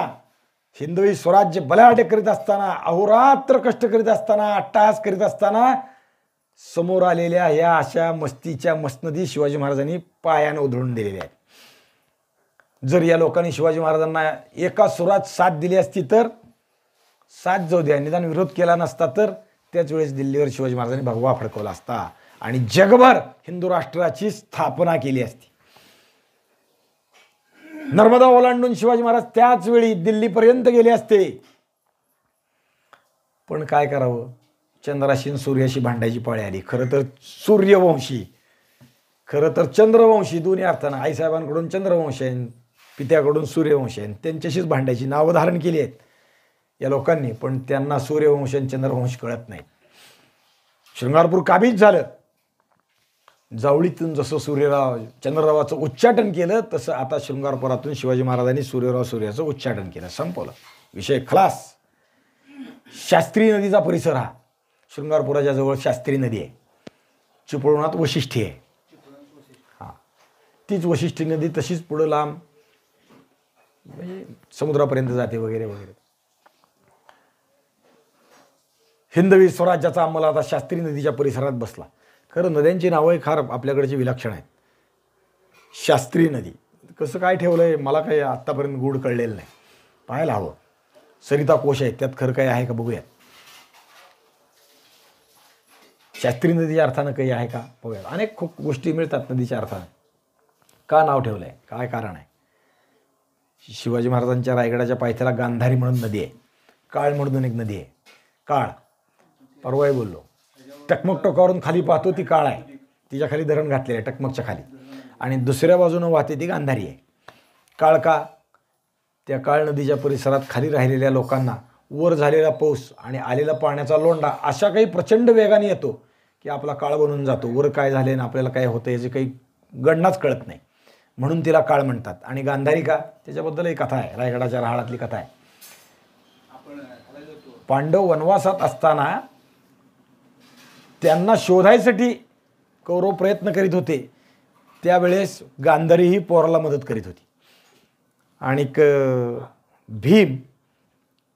हिंदवी स्वराज्य बलाढ्य करीत असताना, अहोरात्र कष्ट करीत असताना, अट्टहास करीत असताना समोर आलेल्या या अशा मस्तीच्या मसनदी शिवाजी महाराजांनी पायाने उधळून दिलेल्या आहेत. जर या लोकांनी शिवाजी महाराजांना एका सुरात साथ दिली असती तर, साथ जाऊ द्या, निदान विरोध केला नसता तर, त्याच वेळेस दिल्लीवर शिवाजी महाराजांनी भगवा फडकवला असता. आणि जगभर हिंदू राष्ट्राची स्थापना केली असती. नर्मदा ओलांडून शिवाजी महाराज त्याच वेळी दिल्लीपर्यंत गेले असते. पण काय करावं, चंद्राशी आणि सूर्याशी भांडायची पाळी आली. खरं तर सूर्यवंशी, खरं तर चंद्रवंशी, दोन्ही अर्थानं आईसाहेबांकडून चंद्रवंशी आहे, पित्याकडून सूर्यवंशी आहे, त्यांच्याशीच भांडायची नावं धारण केली आहेत या लोकांनी. पण त्यांना सूर्यवंश आणि चंद्रवंश कळत नाही. शृंगारपूर काबीज झालं. जावळीतून जसं सूर्यराव चंद्ररावाचं उच्चाटन केलं, तसं आता शृंगारपुरातून शिवाजी महाराजांनी सूर्यराव सूर्याचं उच्चाटन केलं. संपवलं, विषय खलास. शास्त्री नदीचा परिसर हा शृंगारपुराच्या जवळ शास्त्री नदी आहे. चिपळुणात वशिष्ठी आहे. हां, तीच वशिष्ठी नदी तशीच पुढं लांब म्हणजे समुद्रापर्यंत जाते वगैरे वगैरे. हिंदवी स्वराज्याचा अंमल आता शास्त्री नदीच्या परिसरात बसला. खरं नद्यांची नावं फार आपल्याकडची विलक्षण आहेत. शास्त्री नदी कसं काय ठेवलं आहे मला काही आत्तापर्यंत गूढ कळलेलं नाही, पाहायला हवं. सरिता कोश आहेत, त्यात खरं काही आहे का बघूयात. शास्त्री नदीच्या अर्थानं काही आहे का बघूयात. अनेक खूप गोष्टी मिळतात नदीच्या अर्थानं. का नाव ठेवलं आहे, काय कारण आहे. शिवाजी महाराजांच्या रायगडाच्या पायथ्याला गांधारी म्हणून नदी आहे. काळ म्हणून एक नदी आहे. काळ परवाही बोललो. टकमक टोकावरून खाली पाहतो ती काळ आहे, तिच्या खाली धरण घातलेलं आहे टकमकच्या खाली, आणि दुसऱ्या बाजूनं वाहते ती गांधारी आहे. काळ का, त्या काळ नदीच्या परिसरात खाली राहिलेल्या लोकांना वर झालेला पाऊस आणि आलेला पाण्याचा लोंढा अशा काही प्रचंड वेगाने येतो की आपला काळ बनून जातो. वर काय झाले ना आपल्याला काय होतं याची काही गणनाच कळत नाही, म्हणून तिला काळ म्हणतात. आणि गांधारी का, त्याच्याबद्दल एक कथा आहे, रायगडाच्या रहाळातली कथा आहे. पांडव वनवासात असताना त्यांना शोधायसाठी कौरव प्रयत्न करीत होते, त्यावेळेस गांधारी ही पोराला मदत करीत होती. आणि भीम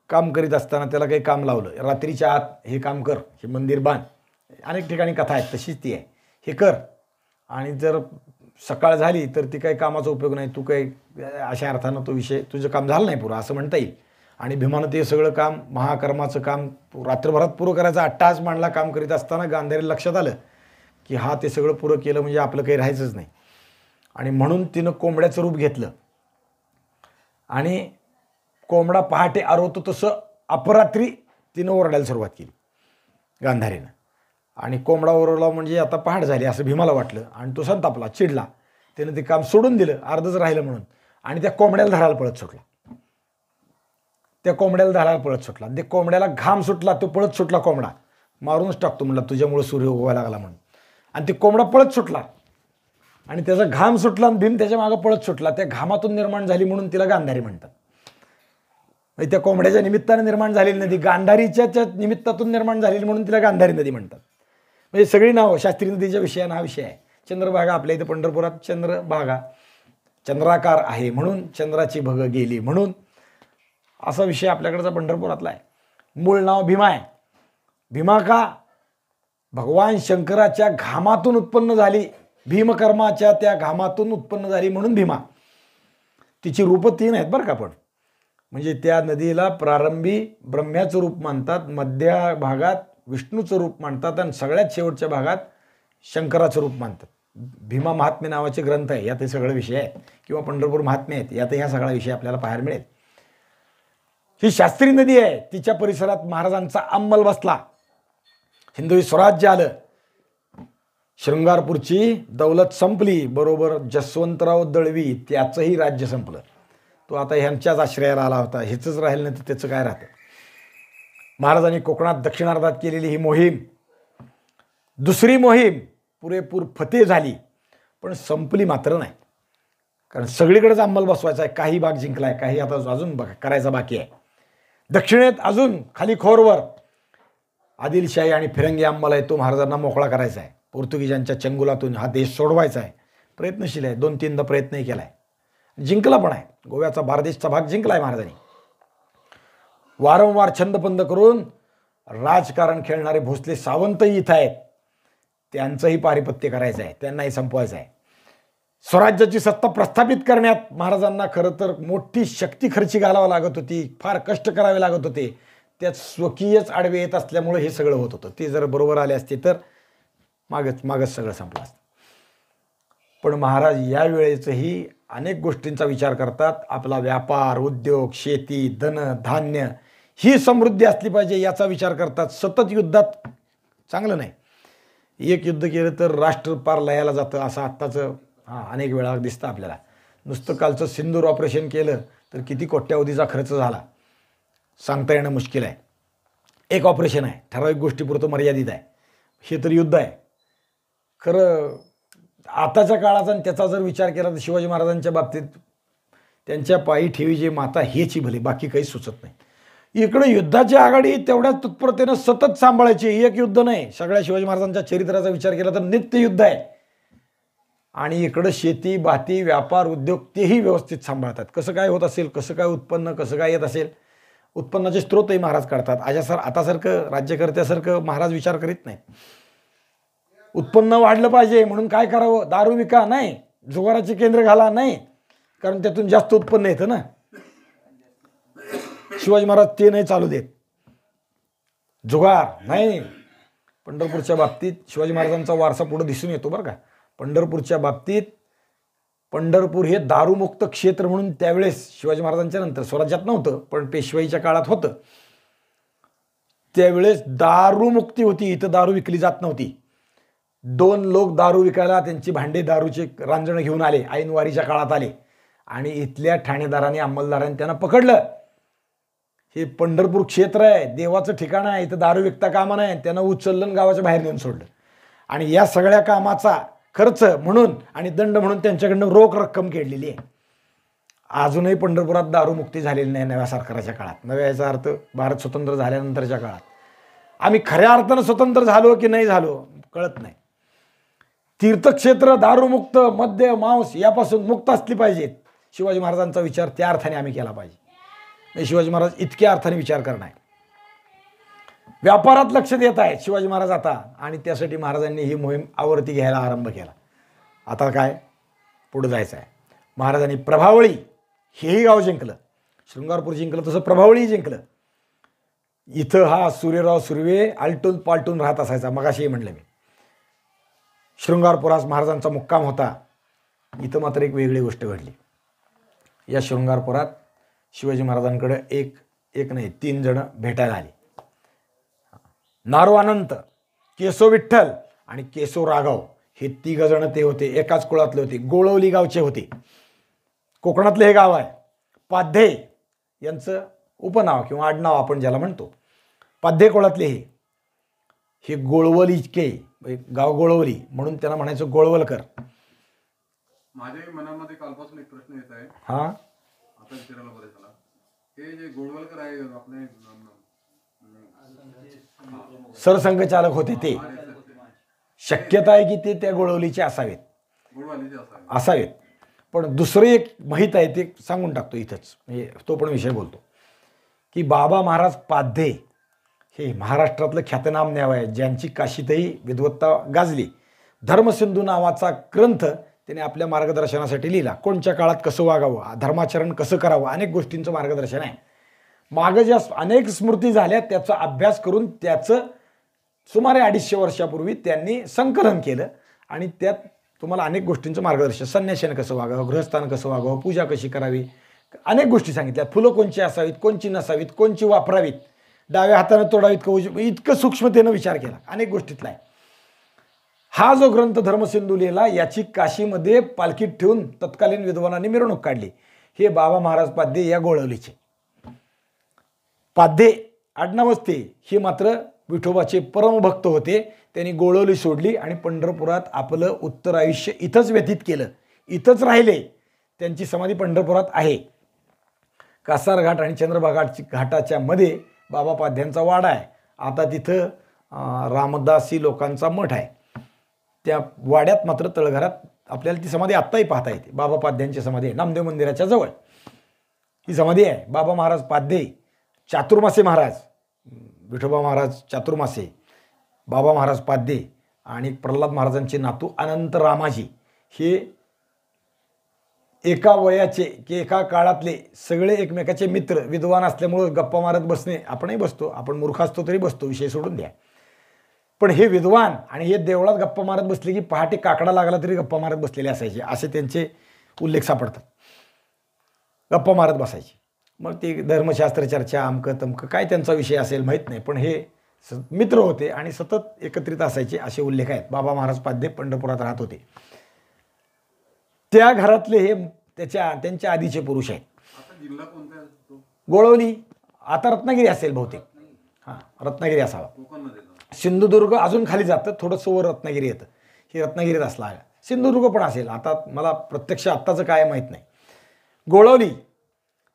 काम करीत असताना त्याला काही काम लावलं, रात्रीच्या आत हे काम कर, हे मंदिर बांध. अनेक ठिकाणी कथा आहेत, तशीच ती आहे, हे कर. आणि जर सकाळ झाली तर ती काही कामाचा उपयोग नाही, तू काही अशा अर्थानं तो विषय तुझं काम झालं नाही पुरं असं म्हणता येईल. आणि भीमानं ते सगळं काम, महाकर्माचं काम रात्रभरात पुरं करायचा अट्टाहास मांडला. काम करीत असताना गांधारी लक्षात आलं की हा ते सगळं पुरं केलं म्हणजे आपलं काही राहायचंच नाही. आणि म्हणून तिनं कोंबड्याचं रूप घेतलं आणि कोंबडा पहाटे आरवतो तसं अपरात्री तिनं ओरडायला सुरुवात केली गांधारीनं. आणि कोंबडा ओरडला म्हणजे आता पहाट झाली असं भीमाला वाटलं आणि तो संतापला, चिडला. त्यानं ते काम सोडून दिलं, अर्धच राहिलं म्हणून, आणि त्या कोंबड्याला धरायला पळत सुटला. त्या कोंबड्याला धरायला पळत सुटला. ते कोंबड्याला घाम सुटला, तो पळत सुटला. कोंबडा मारूनच टाकतो म्हणला, तुझ्यामुळे सूर्य उगवायला लागला म्हणून. आणि ते कोंबडा पळत सुटला आणि त्याचा घाम सुटला आणि भीम त्याच्या मागं पळत सुटला. त्या घामातून निर्माण झाली म्हणून तिला गांधारी म्हणतात. त्या कोंबड्याच्या निमित्तानं निर्माण झालेली नदी, गांधारीच्या निमित्तातून निर्माण झालेली म्हणून तिला गांधारी नदी म्हणतात. म्हणजे सगळी नावं शास्त्री नदीच्या विषयानं हा विषय आहे. चंद्रभागा आपल्या इथं पंढरपुरात चंद्रभागा चंद्राकार आहे म्हणून चंद्राची भग गेली म्हणून असा विषय आपल्याकडचा पंढरपुरातला आहे. मूळ नाव भीमा आहे. भीमा का, भगवान शंकराच्या घामातून उत्पन्न झाली, भीमकर्माच्या त्या घामातून उत्पन्न झाली म्हणून भीमा. तिची रूपं 3 आहेत बरं का. पण म्हणजे त्या नदीला प्रारंभी ब्रह्म्याचं रूप मानतात, मध्य भागात विष्णूचं रूप मानतात आणि सगळ्यात शेवटच्या भागात शंकराचं रूप मानतात. भीमा महात्म्य नावाचे ग्रंथ आहे, यात हे सगळे विषय आहेत, किंवा पंढरपूर महात्म्य आहेत, यात ह्या सगळा विषय आपल्याला पाहायला मिळेल. ही शास्त्री नदी आहे, तिच्या परिसरात महाराजांचा अंमल बसला. हिंदवी स्वराज्य आलं. शृंगारपूरची दौलत संपली, बरोबर जसवंतराव दळवी त्याचंही राज्य संपलं. तो आता ह्यांच्याच आश्रयाला आला होता, ह्याचंच राहिलं नाही तर त्याचं काय राहतं. महाराजांनी कोकणात दक्षिणार्धात केलेली ही मोहीम, दुसरी मोहीम पुरेपूर फते झाली, पण संपली मात्र नाही. कारण सगळीकडेच अंमल बसवायचा आहे. काही भाग जिंकलाय, काही आता अजून करायचा बाकी आहे. दक्षिणेत अजून खाली खोरवर आदिलशाही आणि फिरंगी अंमल आहे, तो महाराजांना मोकळा करायचा आहे. पोर्तुगीजांच्या चंगुलातून हा देश सोडवायचा आहे. प्रयत्नशील आहे, 2-3दा प्रयत्नही केला आहे, जिंकला पण आहे. गोव्याचा बारदेशचा भाग जिंकला आहे महाराजांनी. वारंवार छंदपंद करून राजकारण खेळणारे भोसले सावंतही इथं आहेत, त्यांचंही पारिपत्य करायचं आहे, त्यांनाही संपवायचं आहे. स्वराज्याची सत्ता प्रस्थापित करण्यात महाराजांना खरं तर मोठी शक्ती खर्ची घालावं लागत होती, फार कष्ट करावे लागत होते. त्यात स्वकीयच आडवे येत असल्यामुळे हे सगळं होत होतं. ते जर बरोबर आले असते तर मागच सगळं संपलं असतं. पण महाराज या वेळेचंही अनेक गोष्टींचा विचार करतात. आपला व्यापार, उद्योग, शेती, धन धान्य ही समृद्धी असली पाहिजे याचा विचार करतात. सतत युद्धात चांगलं नाही. एक युद्ध केलं तर राष्ट्र पार लयाला जातं असं आत्ताचं अनेक वेळा दिसतं आपल्याला. नुसतं कालचं सिंदूर ऑपरेशन केलं तर किती कोट्यावधीचा खर्च झाला सांगता येणं मुश्किल आहे. एक ऑपरेशन आहे, ठराविक गोष्टीपुरतं मर्यादित आहे. हे तर युद्ध आहे. खरं आताच्या काळाचा आणि त्याचा जर विचार केला तर शिवाजी महाराजांच्या बाबतीत त्यांच्या पायी ठेवी जे माता हेच भले, बाकी काही सुचत नाही. इकडे युद्धाची आघाडी तेवढ्याच तत्परतेनं सतत सांभाळायची. एक युद्ध नाही, सगळ्या शिवाजी महाराजांच्या चरित्राचा विचार केला तर नित्य युद्ध आहे. आणि इकडं शेती, बाती, व्यापार, उद्योग तेही व्यवस्थित सांभाळतात. कसं काय होत असेल, कसं काय उत्पन्न कसं काय येत असेल, उत्पन्नाचे स्रोतही महाराज काढतात. आतासारखं राज्यकर्त्यासारखं महाराज विचार करीत नाही. उत्पन्न वाढलं पाहिजे म्हणून काय करावं, दारू विका नाही, जुगाराची केंद्र घाला नाही, कारण त्यातून जास्त उत्पन्न येतं ना. शिवाजी महाराज ते नाही चालू देत. जुगार नाही. पंढरपूरच्या बाबतीत शिवाजी महाराजांचा वारसा पुढे दिसून येतो बरं का. पंढरपूरच्या बाबतीत पंढरपूर हे दारूमुक्त क्षेत्र म्हणून त्यावेळेस शिवाजी महाराजांच्या नंतर स्वराज्यात नव्हतं पण पेशवाईच्या काळात होतं. त्यावेळेस दारूमुक्ती होती. इथं दारू विकली जात नव्हती. 2 लोक दारू विकायला त्यांची भांडे दारूचे रांजणं घेऊन आले, ऐनवारीच्या काळात आले आणि इथल्या ठाणेदारांनी अंमलदारांनी त्यांना पकडलं. हे पंढरपूर क्षेत्र आहे, देवाचं ठिकाण आहे, इथं दारू विकता कामा नाही. त्यांना उचललं गावाच्या बाहेर नेऊन सोडलं. आणि या सगळ्या कामाचा खर्च म्हणून आणि दंड म्हणून त्यांच्याकडनं रोख रक्कम केलेली आहे. अजूनही पंढरपुरात दारूमुक्ती झालेली नाही नव्या सरकाराच्या काळात. नव्या याचा अर्थ भारत स्वतंत्र झाल्यानंतरच्या काळात. आम्ही खऱ्या अर्थानं स्वतंत्र झालो की नाही झालो कळत नाही. तीर्थक्षेत्र दारूमुक्त, मद्य, मांस यापासून मुक्त असली पाहिजेत. शिवाजी महाराजांचा विचार त्या अर्थाने आम्ही केला पाहिजे. शिवाजी महाराज इतक्या अर्थाने विचार करणं आहे. व्यापारात लक्ष देत आहेत शिवाजी महाराज आता, आणि त्यासाठी महाराजांनी ही मोहीम आवर्ती घ्यायला आरंभ केला. आता काय पुढे जायचं आहे. महाराजांनी प्रभावळी हेही गाव जिंकलं, शृंगारपूर जिंकलं, तसं प्रभावळी जिंकलं. इथं हा सूर्यराव सुर्वे आलटून पालटून राहत असायचा. मगाशी म्हणलं मी, शृंगारपुरात महाराजांचा मुक्काम होता. इथं मात्र एक वेगळी गोष्ट घडली. या शृंगारपुरात शिवाजी महाराजांकडे एक नाही 3 जण भेटायला आले. नारो अनंत, केशव विठ्ठल आणि केशव राघव हे 3 जण ते होते. एकाच कुळातले होते. गोळवली गावचे होते. कोकणातले हे गाव आहे. पाध्ये यांचं उपनाव किंवा आडनाव आपण ज्याला म्हणतो. पाध्ये कुळातले हे गोळवलीचे गाव, गोळवली म्हणून त्यांना म्हणायचं गोळवलकर. माझ्या मनामध्ये कालपासून एक प्रश्न येत आहे. हा, आता विचारायला बरं झाला. हे जे गोळवलकर आहे आपले सरसंघचालक होते ते. शक्यता आहे की ते त्या गोळवलीचे असावेत. असावेत. पण दुसरं एक माहीत आहे ते सांगून टाकतो इथंच, म्हणजे तो पण विषय बोलतो की बाबा महाराज पाध्ये हे महाराष्ट्रातलं ख्यातनाम नाव आहे, ज्यांची काशीतही विद्वत्ता गाजली. धर्मसिंधू नावाचा ग्रंथ त्याने आपल्या मार्गदर्शनासाठी लिहिला. कोणत्या काळात कसं वागावं, धर्माचरण कसं करावं, अनेक गोष्टींचं मार्गदर्शन आहे. मागं ज्या अनेक स्मृती झाल्या त्याचा अभ्यास करून त्याचं सुमारे 250 वर्षापूर्वी त्यांनी संकलन केलं आणि त्यात तुम्हाला अनेक गोष्टींचं मार्गदर्शन, संन्याशाने कसं वागावं, गृहस्थानं कसं वागावं, पूजा कशी करावी, अनेक गोष्टी सांगितल्या. फुलं कोणची असावीत, कोणची नसावीत, कोणची वापरावीत, डाव्या हाताने तोडावीत का इतकं सूक्ष्मतेनं विचार केला. अनेक गोष्टीतला आहे हा जो ग्रंथ धर्मसिंधू लिहिला. याची काशीमध्ये पालखीत ठेवून तत्कालीन विद्वानांनी मिरवणूक काढली. हे बाबा महाराज पाध्ये या गोळवलीचे. पाध्ये आडनावच ते. हे मात्र विठोबाचे परमभक्त होते. त्यांनी गोळवली सोडली आणि पंढरपुरात आपलं उत्तर आयुष्य इथंच व्यतीत केलं. इथंच राहिले. त्यांची समाधी पंढरपुरात आहे. कासारघाट आणि चंद्रभागा घाटाच्या मध्ये बाबा पाध्यांचा वाडा आहे. आता तिथं रामदासी लोकांचा मठ आहे. त्या वाड्यात मात्र तळघरात आपल्याला ती समाधी आत्ताही पाहता येते. बाबा पाध्यांची समाधी आहे नामदेव मंदिराच्या जवळ ही समाधी आहे. बाबा महाराज पाध्ये, चातुर्मासे महाराज, विठोबा महाराज चातुर्मासे, बाबा महाराज पाध्ये आणि प्रल्हाद महाराजांचे नातू अनंत रामाजी हे एका वयाचे की एका काळातले सगळे एकमेकाचे मित्र, विद्वान असल्यामुळं गप्पा मारत बसणे. आपणही बसतो, आपण मूर्ख असतो तरी बसतो, विषय सोडून द्या. पण हे विद्वान आणि हे देवळात गप्पा मारत बसले की पहाटे काकडा लागला तरी गप्पा मारत बसलेले असायचे, असे त्यांचे उल्लेख सापडतात. गप्पा मारत बसायचे. मग ते धर्मशास्त्र चर्चा अमकं तमकं काय त्यांचा विषय असेल माहीत नाही, पण हे मित्र होते आणि सतत एकत्रित असायचे असे उल्लेख आहेत. बाबा महाराज पाध्ये पंढरपुरात राहत होते. त्या घरातले हे त्यांच्या आधीचे पुरुष आहेत. आता जिल्हा कोणता आहे तो? गोळवली. आता रत्नागिरी असेल बहुतेक. हां, रत्नागिरी असावा. कोकणमध्ये सिंधुदुर्ग अजून खाली जातं, थोडंसं वर रत्नागिरी येतं. हे रत्नागिरीत असला. सिंधुदुर्ग पण असेल, आता मला प्रत्यक्ष आत्ताचं काय माहीत नाही. गोळवली,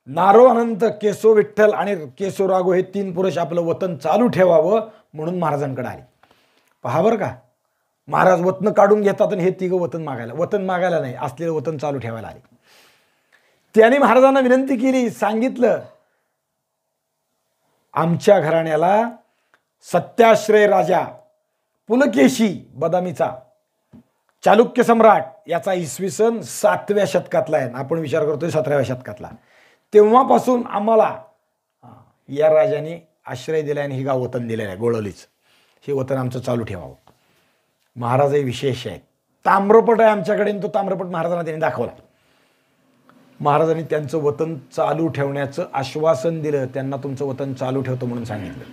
नारो अनंत, केसो विठ्ठल आणि केसो राघो हे 3 पुरुष आपलं वतन चालू ठेवावं म्हणून महाराजांकडे आले. पहा बरं का, महाराज वतन काढून घेतात आणि हे 3 वतन मागायला नाही, असलेलं वतन चालू ठेवायला आले. त्याने महाराजांना विनंती केली, सांगितलं, आमच्या घराण्याला सत्याश्रय राजा पुलकेशी बदामीचा चालुक्य सम्राट याचा इसवी सन 7व्या शतकातला आहे. आपण विचार करतोय 17व्या शतकातला. तेव्हापासून आम्हाला या राजाने आश्रय दिला आणि हे गाव वतन दिलेलं आहे गोळवलीच. हे वतन आमचं चालू ठेवावं. महाराजही विशेष आहेत. ताम्रपट आहे आमच्याकडे, तो ताम्रपट महाराजांना त्यांनी दाखवला. महाराजांनी त्यांचं वतन चालू ठेवण्याचं आश्वासन दिलं. त्यांना तुमचं वतन चालू ठेवतो म्हणून सांगितलं.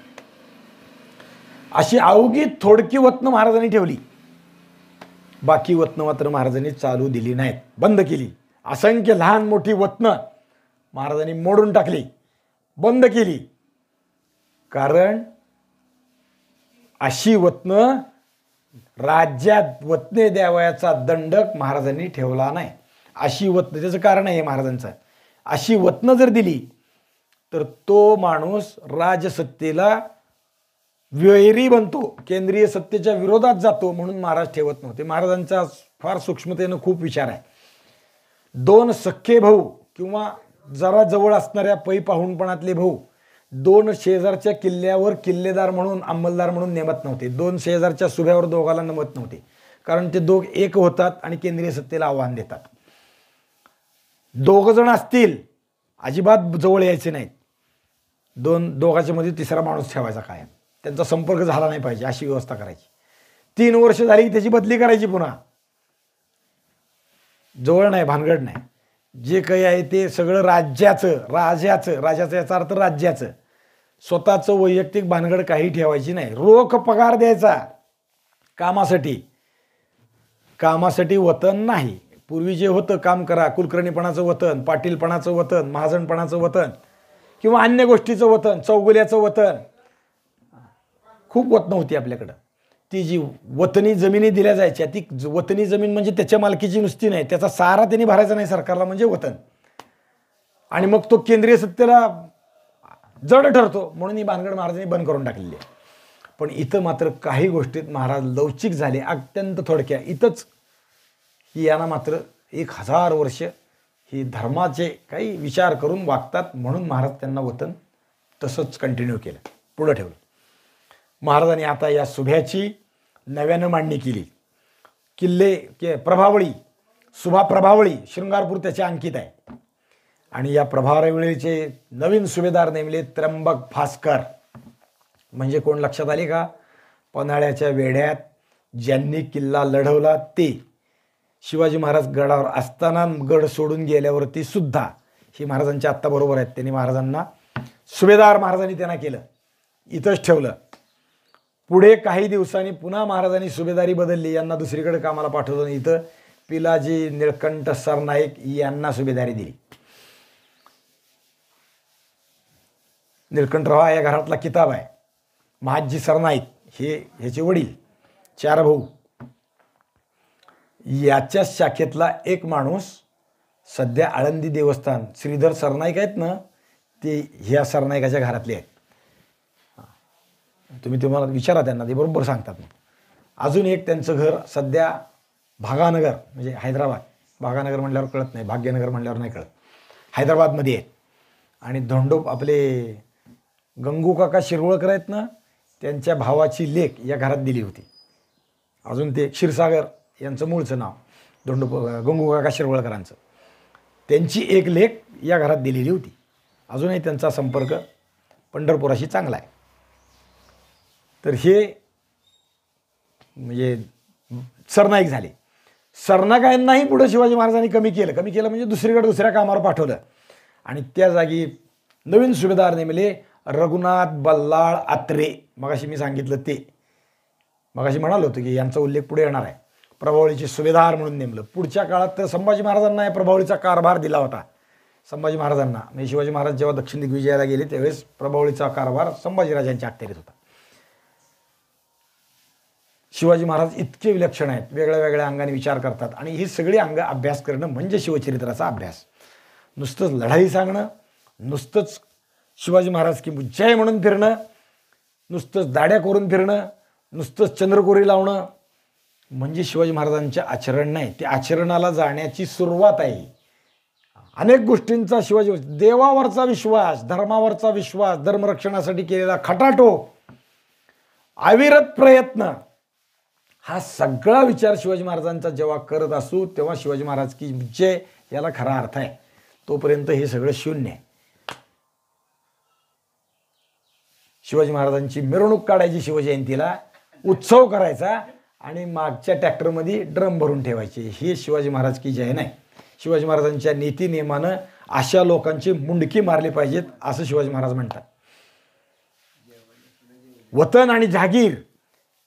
अशी अवघी थोडकी वतनं महाराजांनी ठेवली. बाकी वतनं मात्र महाराजांनी चालू दिली नाहीत, बंद केली. असंख्य लहान मोठी वतनं महाराजांनी मोडून टाकली, बंद केली. कारण अशी वतनं राज्यात वतने द्यावयाचा दंडक महाराजांनी ठेवला नाही. अशी वतनं, त्याचं कारण आहे महाराजांचं, अशी वतनं जर दिली तर तो माणूस राजसत्तेला वैरी बनतो, केंद्रीय सत्तेच्या विरोधात जातो, म्हणून महाराज ठेवत नव्हते. महाराजांचा फार सूक्ष्मतेनं खूप विचार आहे. 2 सख्खे भाऊ किंवा जरा जवळ असणाऱ्या पै पाहुणपणातले भाऊ 2 शेजारच्या किल्ल्यावर किल्लेदार म्हणून अंमलदार म्हणून नेमत नव्हते. 2 शेजारच्या सुभ्यावर दोघाला नेमत नव्हते, कारण ते दोघ एक होतात आणि केंद्रीय सत्तेला आव्हान देतात. 2 जण असतील अजिबात जवळ यायचे नाहीत. दोघांच्या मध्ये तिसरा माणूस ठेवायचा, काय त्यांचा संपर्क झाला नाही पाहिजे अशी व्यवस्था करायची. 3 वर्ष झाली की त्याची बदली करायची पुन्हा. जवळ नाही, भानगड नाही. जे काही आहे ते सगळं राजाचं याचा अर्थ राज्याचं. स्वतःचं वैयक्तिक भानगड काही ठेवायची नाही. रोख पगार द्यायचा कामासाठी वतन नाही. पूर्वी जे होतं काम करा, कुलकर्णीपणाचं वतन, पाटीलपणाचं वतन, महाजनपणाचं वतन किंवा अन्य गोष्टीचं वतन, चौगुल्याचं वतन, खूप वतनं होती आपल्याकडं. ती जी वतनी जमिनी दिल्या जायच्या, ती वतनी जमीन म्हणजे त्याच्या मालकीची नुसती नाही, त्याचा सारा त्यांनी भरायचा नाही सरकारला, म्हणजे वतन. आणि मग तो केंद्रीय सत्तेला जड ठरतो, म्हणून ही भानगड महाराजांनी बंद करून टाकलेली आहे. पण इथं मात्र काही गोष्टीत महाराज लवचिक झाले, अत्यंत थोडक्या. इथंच यांना मात्र 1000 वर्ष ही धर्माचे काही विचार करून वागतात, म्हणून महाराज त्यांना वतन तसंच कंटिन्यू केलं, पुढं ठेवलं. महाराजांनी आता या सुभ्याची नव्यानं मांडणी केली. प्रभावळी, सुभा प्रभावळी, शृंगारपूर त्याच्या अंकित आहे. आणि या प्रभावळीचे नवीन सुभेदार नेमले त्र्यंबक भास्कर. म्हणजे कोण लक्षात आले का? पन्हाळ्याच्या वेढ्यात ज्यांनी किल्ला लढवला ते. शिवाजी महाराज गडावर असताना गड सोडून गेल्यावरती सुद्धा ही महाराजांच्या आत्ता बरोबर आहेत. त्यांनी महाराजांना सुभेदार महाराजांनी त्यांना केलं, इथंच ठेवलं. पुढे काही दिवसांनी पुन्हा महाराजांनी सुभेदारी बदलली, यांना दुसरीकडे कामाला पाठवलं. इथं पिलाजी निळकंठ सरनाईक यांना सुभेदारी दिली. निळकंठराव हा या घरातला किताब आहे. महाजी सरनाईक हे ह्याचे वडील, 4 भाऊ. याच्या शाखेतला एक माणूस सध्या आळंदी देवस्थान, श्रीधर सरनाईक आहेत ना, ते ह्या सरनाईकाच्या घरातले आहेत. तुम्हाला विचारा त्यांना, ते बरोबर सांगतात. अजून एक त्यांचं घर सध्या भागानगर, म्हणजे हैदराबाद, भागानगर म्हणल्यावर कळत नाही, भाग्यनगर म्हणल्यावर नाही कळत, हैदराबादमध्ये आहेत. आणि धोंडोप आपले गंगू काका शिरवळकर आहेत ना, त्यांच्या भावाची लेक या घरात दिली होती. अजून ते क्षीरसागर यांचं मूळचं नाव गंगू काका शिरवळकरांचं, त्यांची एक लेक या घरात दिलेली होती. अजूनही त्यांचा संपर्क पंढरपुराशी चांगला आहे. तर हे म्हणजे सरनाईक झाले. सरनाईकांनाही पुढे शिवाजी महाराजांनी कमी केलं म्हणजे दुसरीकडे दुसऱ्या कामावर पाठवलं आणि त्या जागी नवीन सुभेदार नेमले रघुनाथ बल्लाळ आत्रे. मगाशी मी सांगितलं ते, मगाशी म्हणालो होतो की यांचा उल्लेख पुढे येणार आहे. प्रभावळीचे सुभेदार म्हणून नेमलं. पुढच्या काळात तर संभाजी महाराजांना या प्रभावळीचा कारभार दिला होता. संभाजी महाराजांना म्हणजे शिवाजी महाराज जेव्हा दक्षिण दिग्विजयाला गेले त्यावेळेस प्रभावळीचा कारभार संभाजीराजांच्या अखत्यारीत होता. शिवाजी महाराज इतके विलक्षण आहेत, वेगळ्या वेगळ्या अंगाने विचार करतात आणि ही सगळी अंग अभ्यास करणं म्हणजे शिवचरित्राचा अभ्यास. नुसतंच लढाई सांगणं, नुसतंच शिवाजी महाराज की जय म्हणून फिरणं, नुसतंच दाड्या करून फिरणं, नुसतंच चंद्रकोरी लावणं म्हणजे शिवाजी महाराजांचे आचरण नाही. ते आचरणाला जाण्याची सुरुवात आहे. अनेक गोष्टींचा शिवाजी, देवावरचा विश्वास, धर्मावरचा विश्वास, धर्मरक्षणासाठी केलेला खटाटोप, अविरत प्रयत्न, हा सगळा विचार शिवाजी महाराजांचा जेव्हा करत असू तेव्हा शिवाजी महाराज की जय याला खरा अर्थ आहे. तोपर्यंत हे सगळं शून्य आहे. शिवाजी महाराजांची मिरवणूक काढायची शिवजयंतीला, उत्सव करायचा आणि मागच्या ट्रॅक्टरमध्ये ड्रम भरून ठेवायचे, हे शिवाजी महाराज की जय नाही. शिवाजी महाराजांच्या नीती नियमानं अशा लोकांची मुंडकी मारली पाहिजेत असं शिवाजी महाराज म्हणतात. वतन आणि जहागीर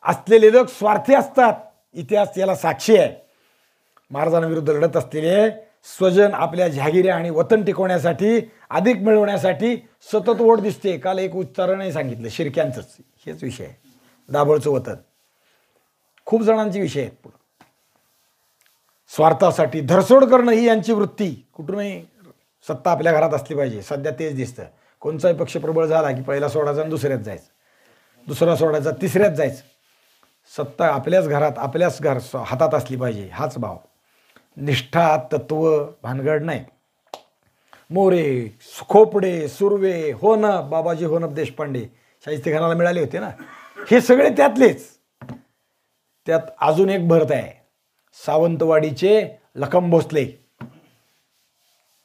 असलेले लोक स्वार्थी असतात, इतिहास याला साक्षी आहे. महाराजांविरुद्ध लढत असलेले स्वजन आपल्या जहागिरी आणि वतन टिकवण्यासाठी, अधिक मिळवण्यासाठी सतत ओढ दिसते. काल एक उच्चारणही सांगितलं शिर्क्यांचंच, हेच विषय आहे, दाभोळचं वतन. खूप जणांचे विषय आहेत. पुढं स्वार्थासाठी धरसोड करणं ही यांची वृत्ती. कुठूनही सत्ता आपल्या घरात असली पाहिजे. सध्या तेच दिसतं. कोणताही पक्ष प्रबळ झाला की पहिला सोडायचा आणि दुसऱ्यात जायचं, दुसरा सोडायचा तिसऱ्यात जायचं. सत्ता आपल्याच घरात, आपल्याच हातात असली पाहिजे, हाच भाव. निष्ठा, तत्व, भानगड नाही. मोरे, खोपडे, सुर्वे, होनप, बाबाजी होनप देशपांडे शाहिस्तेखानाला मिळाले होते ना, हे सगळे त्यातलेच. त्यात अजून एक भरत आहे, सावंतवाडीचे लखम भोसले.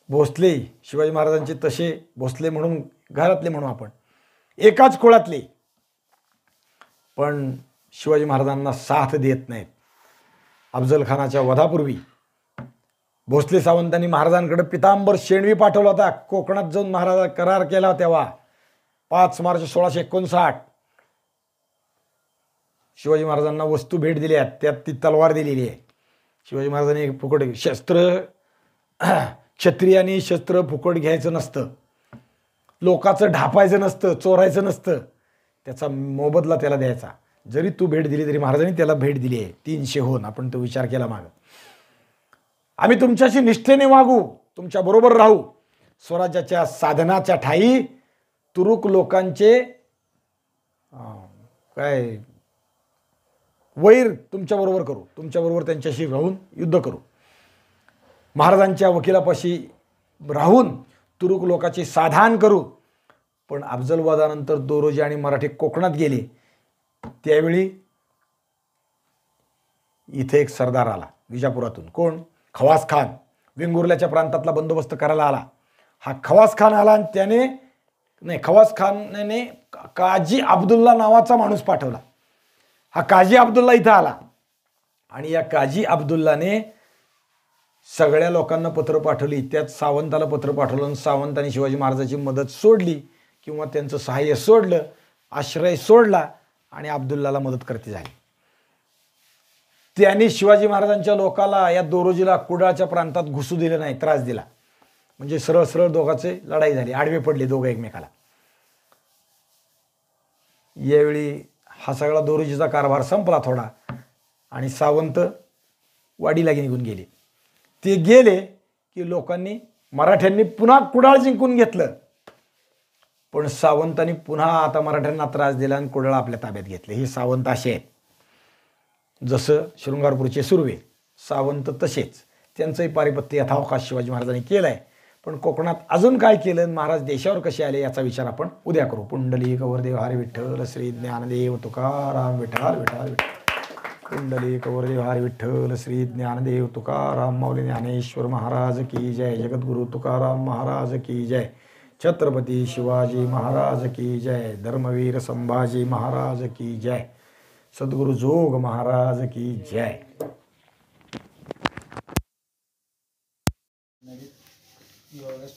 भोसले शिवाजी महाराजांचे तसे भोसले म्हणून घरातले म्हणू आपण, एकाच कुळातले, पण शिवाजी महाराजांना साथ देत नाहीत. अफजल खानाच्या वधापूर्वी भोसले सावंतांनी महाराजांकडे पितांबर शेणवी पाठवला होता. कोकणात जाऊन महाराज करार केला तेव्हा 5 मार्च 1659 शिवाजी महाराजांना वस्तू भेट दिल्या, त्यात ती तलवार दिलेली आहे. शिवाजी महाराजांनी एक फुकट शस्त्र, क्षत्रियांनी शस्त्र फुकट घ्यायचं नसतं, लोकांचं ढापायचं नसतं, चोरायचं नसतं, त्याचा मोबदला त्याला द्यायचा. जरी तू भेट दिली तरी महाराजांनी त्याला भेट दिली आहे 300 होऊन. आपण तो विचार केला मागं. आम्ही तुमच्याशी निष्ठेने वागू, तुमच्या बरोबर राहू, स्वराज्याच्या साधनाच्या ठाई तुरुक लोकांचे काय वैर तुमच्याबरोबर करू, तुमच्याबरोबर त्यांच्याशी राहून युद्ध करू. महाराजांच्या वकिलापाशी राहून तुरुक लोकांचे साधान करू. पण अफजलवादानंतर दोरोजी आणि मराठी कोकणात गेले त्यावेळी इथे एक सरदार आला विजापुरातून. कोण? खवास खान. वेंगुर्ल्याच्या प्रांतातला बंदोबस्त करायला आला. हा खवास खान आला आणि त्याने खवास खानाने काजी अब्दुल्ला नावाचा माणूस पाठवला. हा काजी अब्दुल्ला इथं आला आणि या काजी अब्दुल्लाने सगळ्या लोकांना पत्र पाठवली. त्यात सावंताला पत्र पाठवलं आणि सावंतांनी शिवाजी महाराजांची मदत सोडली किंवा त्यांचं सहाय्य सोडलं, आश्रय सोडला आणि अब्दुल्लाला मदत करते झाली. त्यांनी शिवाजी महाराजांच्या लोकाला या दोरोजीला कुडाळच्या प्रांतात घुसू दिलं नाही, त्रास दिला. म्हणजे सरळ सरळ दोघांचे लढाई झाली, आडवे पडले दोघं एकमेकाला. यावेळी हा सगळा दोरोजीचा कारभार संपला थोडा आणि सावंत वाडीला निघून गेले. ते गेले की लोकांनी, मराठ्यांनी पुन्हा कुडाळ जिंकून घेतलं. पण सावंतांनी पुन्हा आता मराठ्यांना त्रास दिला आणि कुडाळ आपल्या ताब्यात घेतले. हे सावंत असे आहेत. जसं शृंगारपूरचे सुर्वे सावंत तसेच, त्यांचंही पारिपत्य यथावकाश शिवाजी महाराजांनी केलं आहे. पण कोकणात अजून काय केलं, महाराज देशावर कसे आले याचा विचार आपण उद्या करू. पुंडलिक वरदेव हरी विठ्ठल श्री ज्ञानदेव तुकाराम विठ्ठल विठ्ठल विठ्ठल. पुंडलिक वरदेव हरी विठ्ठल श्री ज्ञानदेव तुकाराम माऊली ज्ञानेश्वर महाराज की जय. जगद्गुरु तुकाराम महाराज की जय. छत्रपती शिवाजी महाराज की जय. धर्मवीर संभाजी महाराज की जय. सद्गुरु जोग महाराज की जय.